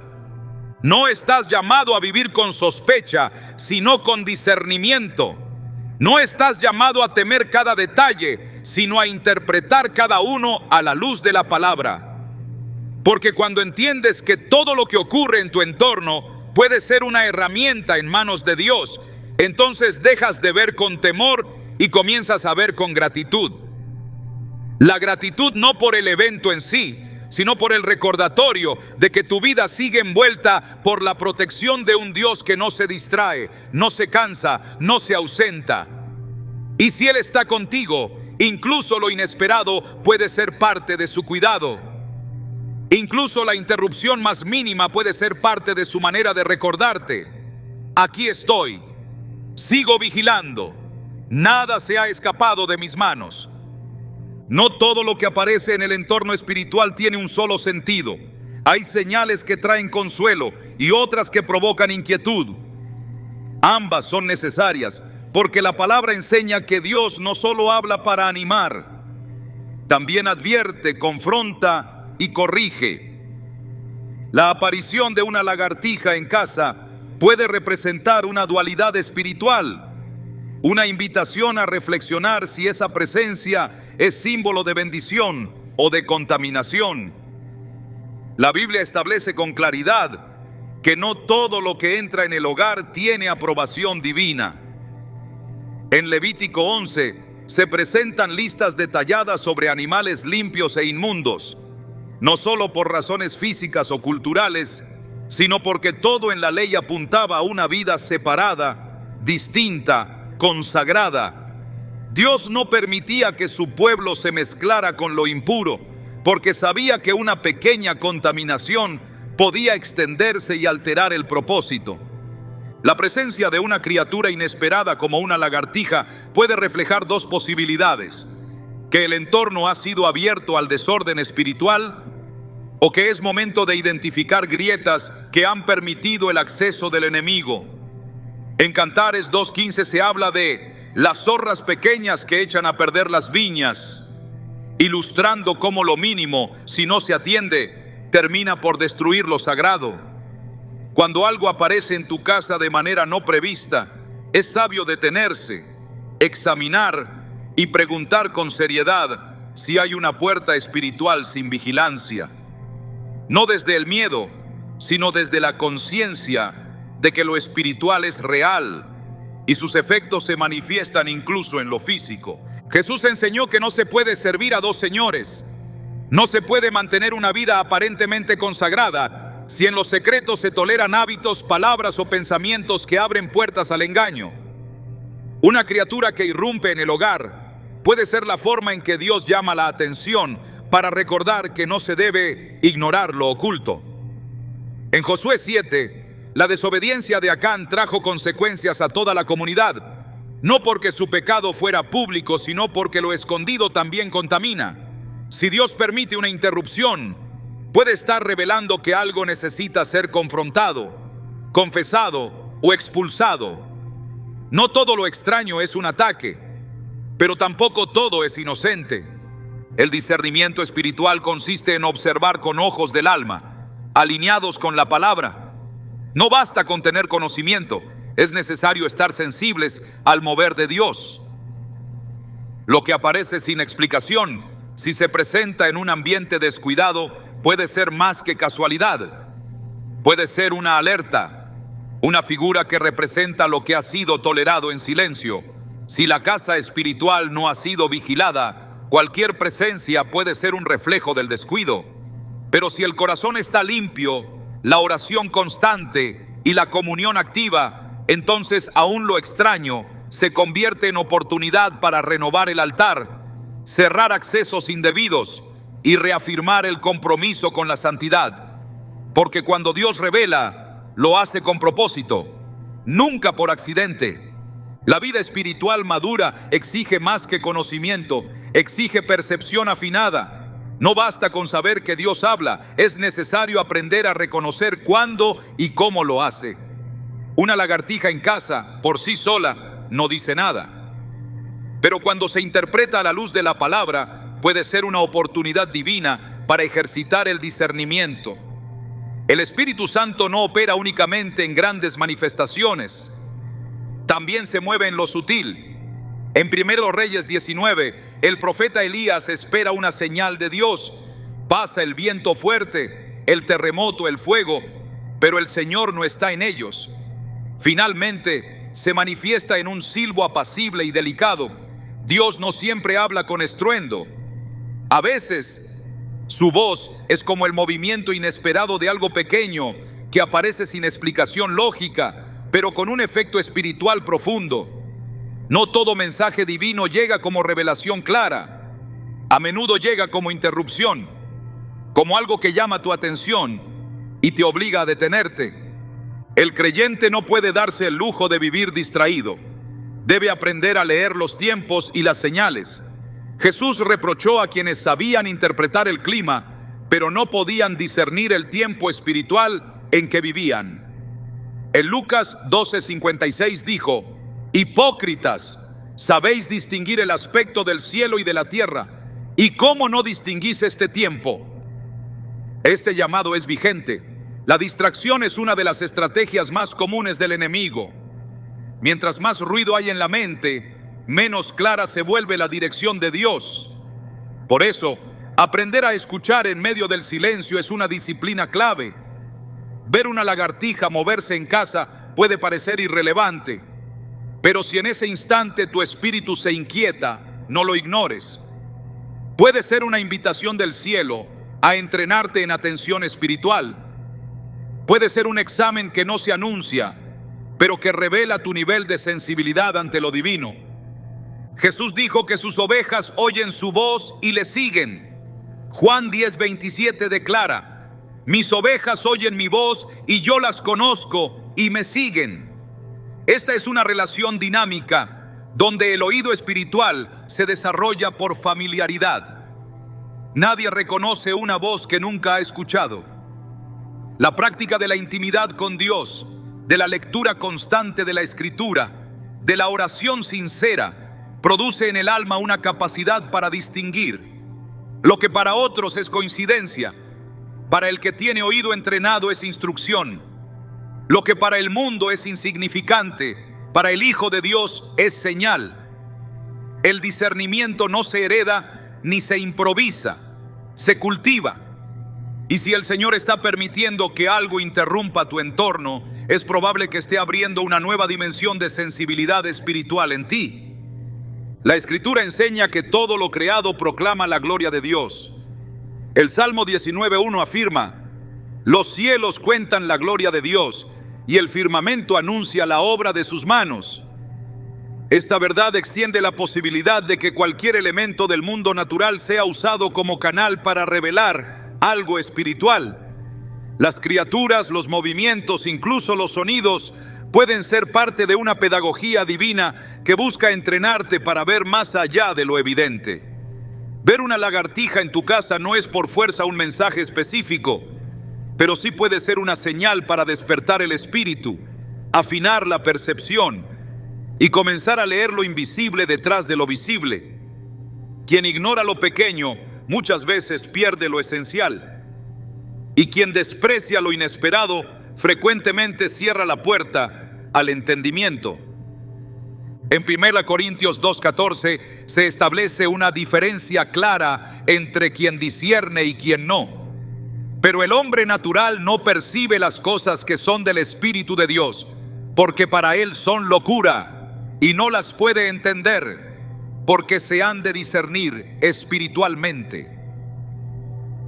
No estás llamado a vivir con sospecha, sino con discernimiento. No estás llamado a temer cada detalle, sino a interpretar cada uno a la luz de la palabra. Porque cuando entiendes que todo lo que ocurre en tu entorno puede ser una herramienta en manos de Dios, entonces dejas de ver con temor y comienzas a ver con gratitud. La gratitud no por el evento en sí, sino por el recordatorio de que tu vida sigue envuelta por la protección de un Dios que no se distrae, no se cansa, no se ausenta. Y si Él está contigo, incluso lo inesperado puede ser parte de su cuidado. Incluso la interrupción más mínima puede ser parte de su manera de recordarte: aquí estoy, sigo vigilando, nada se ha escapado de mis manos. No todo lo que aparece en el entorno espiritual tiene un solo sentido. Hay señales que traen consuelo y otras que provocan inquietud. Ambas son necesarias, porque la palabra enseña que Dios no solo habla para animar, también advierte, confronta y corrige. La aparición de una lagartija en casa puede representar una dualidad espiritual, una invitación a reflexionar si esa presencia es símbolo de bendición o de contaminación. La Biblia establece con claridad que no todo lo que entra en el hogar tiene aprobación divina. En Levítico 11 se presentan listas detalladas sobre animales limpios e inmundos, no solo por razones físicas o culturales, sino porque todo en la ley apuntaba a una vida separada, distinta, consagrada. Dios no permitía que su pueblo se mezclara con lo impuro, porque sabía que una pequeña contaminación podía extenderse y alterar el propósito. La presencia de una criatura inesperada como una lagartija puede reflejar dos posibilidades: que el entorno ha sido abierto al desorden espiritual, o que es momento de identificar grietas que han permitido el acceso del enemigo. En Cantares 2:15 se habla de las zorras pequeñas que echan a perder las viñas, ilustrando cómo lo mínimo, si no se atiende, termina por destruir lo sagrado. Cuando algo aparece en tu casa de manera no prevista, es sabio detenerse, examinar y preguntar con seriedad si hay una puerta espiritual sin vigilancia. No desde el miedo, sino desde la conciencia de que lo espiritual es real y sus efectos se manifiestan incluso en lo físico. Jesús enseñó que no se puede servir a dos señores. No se puede mantener una vida aparentemente consagrada si en los secretos se toleran hábitos, palabras o pensamientos que abren puertas al engaño. Una criatura que irrumpe en el hogar puede ser la forma en que Dios llama la atención para recordar que no se debe ignorar lo oculto. En Josué 7, la desobediencia de Acán trajo consecuencias a toda la comunidad, no porque su pecado fuera público, sino porque lo escondido también contamina. Si Dios permite una interrupción, puede estar revelando que algo necesita ser confrontado, confesado o expulsado. No todo lo extraño es un ataque, pero tampoco todo es inocente. El discernimiento espiritual consiste en observar con ojos del alma, alineados con la palabra. No basta con tener conocimiento, es necesario estar sensibles al mover de Dios. Lo que aparece sin explicación, si se presenta en un ambiente descuidado, puede ser más que casualidad. Puede ser una alerta, una figura que representa lo que ha sido tolerado en silencio. Si la casa espiritual no ha sido vigilada, cualquier presencia puede ser un reflejo del descuido. Pero si el corazón está limpio, la oración constante y la comunión activa, entonces aún lo extraño se convierte en oportunidad para renovar el altar, cerrar accesos indebidos y reafirmar el compromiso con la santidad. Porque cuando Dios revela, lo hace con propósito, nunca por accidente. La vida espiritual madura exige más que conocimiento, exige percepción afinada. No basta con saber que Dios habla, es necesario aprender a reconocer cuándo y cómo lo hace. Una lagartija en casa, por sí sola, no dice nada. Pero cuando se interpreta a la luz de la palabra, puede ser una oportunidad divina para ejercitar el discernimiento. El Espíritu Santo no opera únicamente en grandes manifestaciones, también se mueve en lo sutil. En 1 Reyes 19, el profeta Elías espera una señal de Dios. Pasa el viento fuerte, el terremoto, el fuego, pero el Señor no está en ellos. Finalmente, se manifiesta en un silbo apacible y delicado. Dios no siempre habla con estruendo. A veces, Su voz es como el movimiento inesperado de algo pequeño que aparece sin explicación lógica, pero con un efecto espiritual profundo. No todo mensaje divino llega como revelación clara. A menudo llega como interrupción, como algo que llama tu atención y te obliga a detenerte. El creyente no puede darse el lujo de vivir distraído. Debe aprender a leer los tiempos y las señales. Jesús reprochó a quienes sabían interpretar el clima, pero no podían discernir el tiempo espiritual en que vivían. En Lucas 12:56 dijo: hipócritas, sabéis distinguir el aspecto del cielo y de la tierra, ¿y cómo no distinguís este tiempo? Este llamado es vigente. La distracción es una de las estrategias más comunes del enemigo. Mientras más ruido hay en la mente, menos clara se vuelve la dirección de Dios. Por eso, aprender a escuchar en medio del silencio es una disciplina clave. Ver una lagartija moverse en casa puede parecer irrelevante, pero si en ese instante tu espíritu se inquieta, no lo ignores. Puede ser una invitación del cielo a entrenarte en atención espiritual. Puede ser un examen que no se anuncia, pero que revela tu nivel de sensibilidad ante lo divino. Jesús dijo que sus ovejas oyen su voz y le siguen. Juan 10:27 declara: mis ovejas oyen mi voz y yo las conozco y me siguen. Esta es una relación dinámica donde el oído espiritual se desarrolla por familiaridad. Nadie reconoce una voz que nunca ha escuchado. La práctica de la intimidad con Dios, de la lectura constante de la Escritura, de la oración sincera, produce en el alma una capacidad para distinguir. Lo que para otros es coincidencia, para el que tiene oído entrenado es instrucción. Lo que para el mundo es insignificante, para el Hijo de Dios es señal. El discernimiento no se hereda ni se improvisa, se cultiva. Y si el Señor está permitiendo que algo interrumpa tu entorno, es probable que esté abriendo una nueva dimensión de sensibilidad espiritual en ti. La Escritura enseña que todo lo creado proclama la gloria de Dios. El Salmo 19:1 afirma: los cielos cuentan la gloria de Dios y el firmamento anuncia la obra de sus manos. Esta verdad extiende la posibilidad de que cualquier elemento del mundo natural sea usado como canal para revelar algo espiritual. Las criaturas, los movimientos, incluso los sonidos, pueden ser parte de una pedagogía divina que busca entrenarte para ver más allá de lo evidente. Ver una lagartija en tu casa no es por fuerza un mensaje específico, pero sí puede ser una señal para despertar el espíritu, afinar la percepción y comenzar a leer lo invisible detrás de lo visible. Quien ignora lo pequeño muchas veces pierde lo esencial, y quien desprecia lo inesperado frecuentemente cierra la puerta al entendimiento. En 1 Corintios 2:14 se establece una diferencia clara entre quien discierne y quien no. Pero el hombre natural no percibe las cosas que son del Espíritu de Dios, porque para él son locura, y no las puede entender, porque se han de discernir espiritualmente.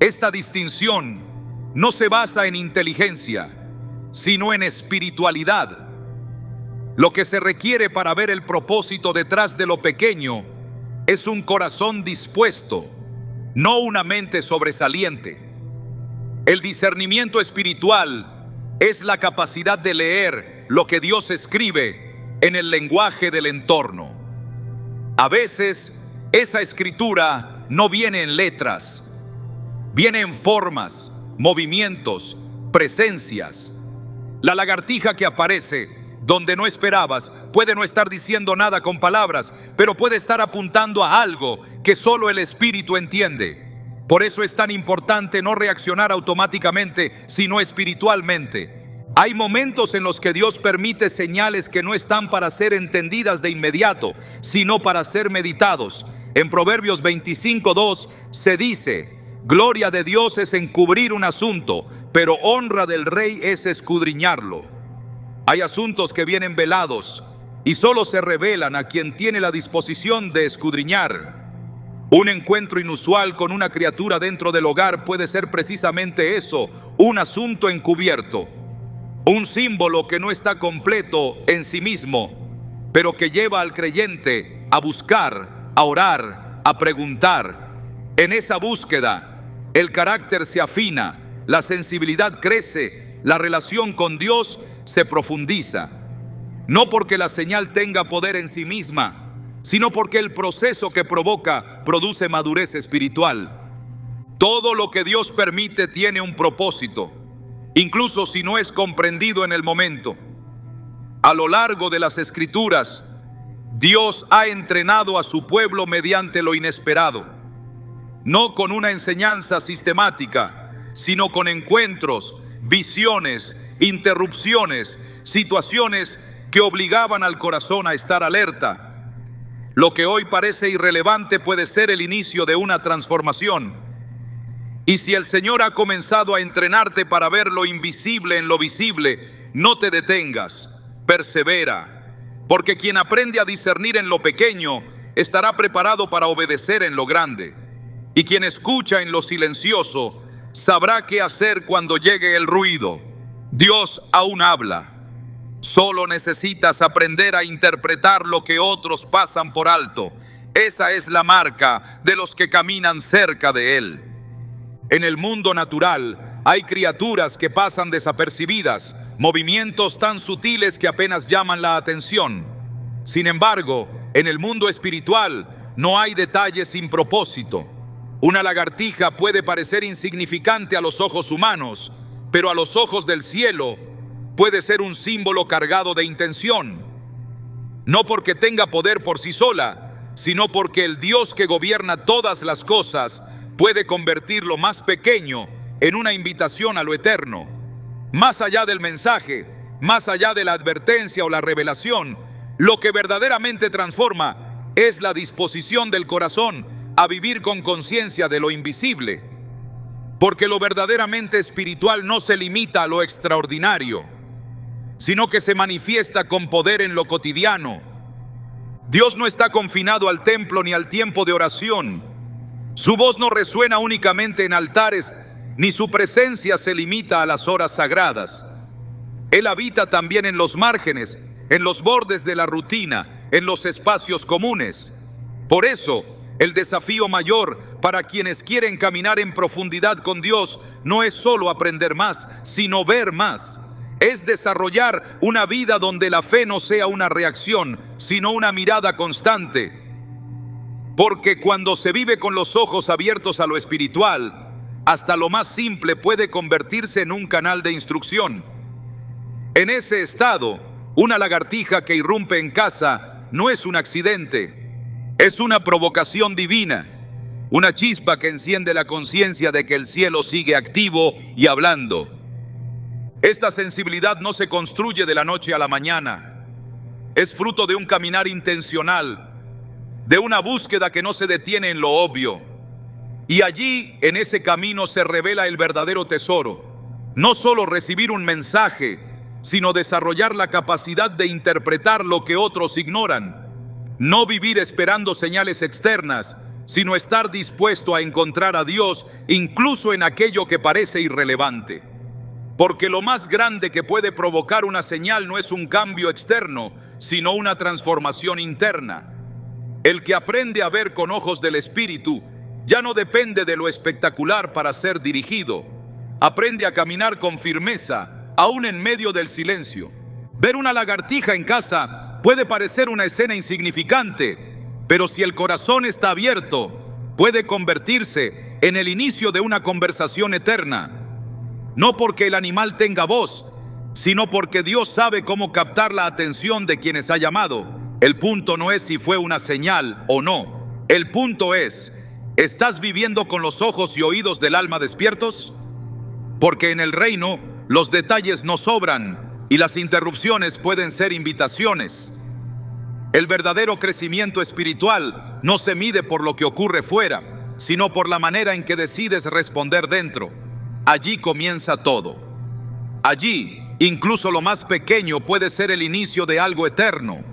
Esta distinción no se basa en inteligencia, sino en espiritualidad. Lo que se requiere para ver el propósito detrás de lo pequeño es un corazón dispuesto, no una mente sobresaliente. El discernimiento espiritual es la capacidad de leer lo que Dios escribe en el lenguaje del entorno. A veces, esa escritura no viene en letras, viene en formas, movimientos, presencias. La lagartija que aparece donde no esperabas puede no estar diciendo nada con palabras, pero puede estar apuntando a algo que solo el Espíritu entiende. Por eso es tan importante no reaccionar automáticamente, sino espiritualmente. Hay momentos en los que Dios permite señales que no están para ser entendidas de inmediato, sino para ser meditados. En Proverbios 25:2 se dice: gloria de Dios es encubrir un asunto, pero honra del rey es escudriñarlo. Hay asuntos que vienen velados y solo se revelan a quien tiene la disposición de escudriñar. Un encuentro inusual con una criatura dentro del hogar puede ser precisamente eso, un asunto encubierto, un símbolo que no está completo en sí mismo, pero que lleva al creyente a buscar, a orar, a preguntar. En esa búsqueda, el carácter se afina, la sensibilidad crece, la relación con Dios se profundiza. No porque la señal tenga poder en sí misma, sino porque el proceso que provoca produce madurez espiritual. Todo lo que Dios permite tiene un propósito, incluso si no es comprendido en el momento. A lo largo de las Escrituras, Dios ha entrenado a su pueblo mediante lo inesperado, no con una enseñanza sistemática, sino con encuentros, visiones, interrupciones, situaciones que obligaban al corazón a estar alerta. Lo que hoy parece irrelevante puede ser el inicio de una transformación. Y si el Señor ha comenzado a entrenarte para ver lo invisible en lo visible, no te detengas, persevera, porque quien aprende a discernir en lo pequeño estará preparado para obedecer en lo grande. Y quien escucha en lo silencioso sabrá qué hacer cuando llegue el ruido. Dios aún habla. Solo necesitas aprender a interpretar lo que otros pasan por alto. Esa es la marca de los que caminan cerca de Él. En el mundo natural hay criaturas que pasan desapercibidas, movimientos tan sutiles que apenas llaman la atención. Sin embargo, en el mundo espiritual no hay detalles sin propósito. Una lagartija puede parecer insignificante a los ojos humanos, pero a los ojos del cielo puede ser un símbolo cargado de intención. No porque tenga poder por sí sola, sino porque el Dios que gobierna todas las cosas puede convertir lo más pequeño en una invitación a lo eterno. Más allá del mensaje, más allá de la advertencia o la revelación, lo que verdaderamente transforma es la disposición del corazón a vivir con conciencia de lo invisible. Porque lo verdaderamente espiritual no se limita a lo extraordinario, sino que se manifiesta con poder en lo cotidiano. Dios no está confinado al templo ni al tiempo de oración. Su voz no resuena únicamente en altares, ni su presencia se limita a las horas sagradas. Él habita también en los márgenes, en los bordes de la rutina, en los espacios comunes. Por eso, el desafío mayor para quienes quieren caminar en profundidad con Dios no es solo aprender más, sino ver más. Es desarrollar una vida donde la fe no sea una reacción, sino una mirada constante. Porque cuando se vive con los ojos abiertos a lo espiritual, hasta lo más simple puede convertirse en un canal de instrucción. En ese estado, una lagartija que irrumpe en casa no es un accidente, es una provocación divina, una chispa que enciende la conciencia de que el cielo sigue activo y hablando. Esta sensibilidad no se construye de la noche a la mañana. Es fruto de un caminar intencional, de una búsqueda que no se detiene en lo obvio. Y allí, en ese camino, se revela el verdadero tesoro. No solo recibir un mensaje, sino desarrollar la capacidad de interpretar lo que otros ignoran. No vivir esperando señales externas, sino estar dispuesto a encontrar a Dios incluso en aquello que parece irrelevante. Porque lo más grande que puede provocar una señal no es un cambio externo, sino una transformación interna. El que aprende a ver con ojos del Espíritu ya no depende de lo espectacular para ser dirigido. Aprende a caminar con firmeza, aún en medio del silencio. Ver una lagartija en casa puede parecer una escena insignificante, pero si el corazón está abierto, puede convertirse en el inicio de una conversación eterna. No porque el animal tenga voz, sino porque Dios sabe cómo captar la atención de quienes ha llamado. El punto no es si fue una señal o no. El punto es, ¿estás viviendo con los ojos y oídos del alma despiertos? Porque en el reino los detalles no sobran y las interrupciones pueden ser invitaciones. El verdadero crecimiento espiritual no se mide por lo que ocurre fuera, sino por la manera en que decides responder dentro. Allí comienza todo. Allí, incluso lo más pequeño puede ser el inicio de algo eterno.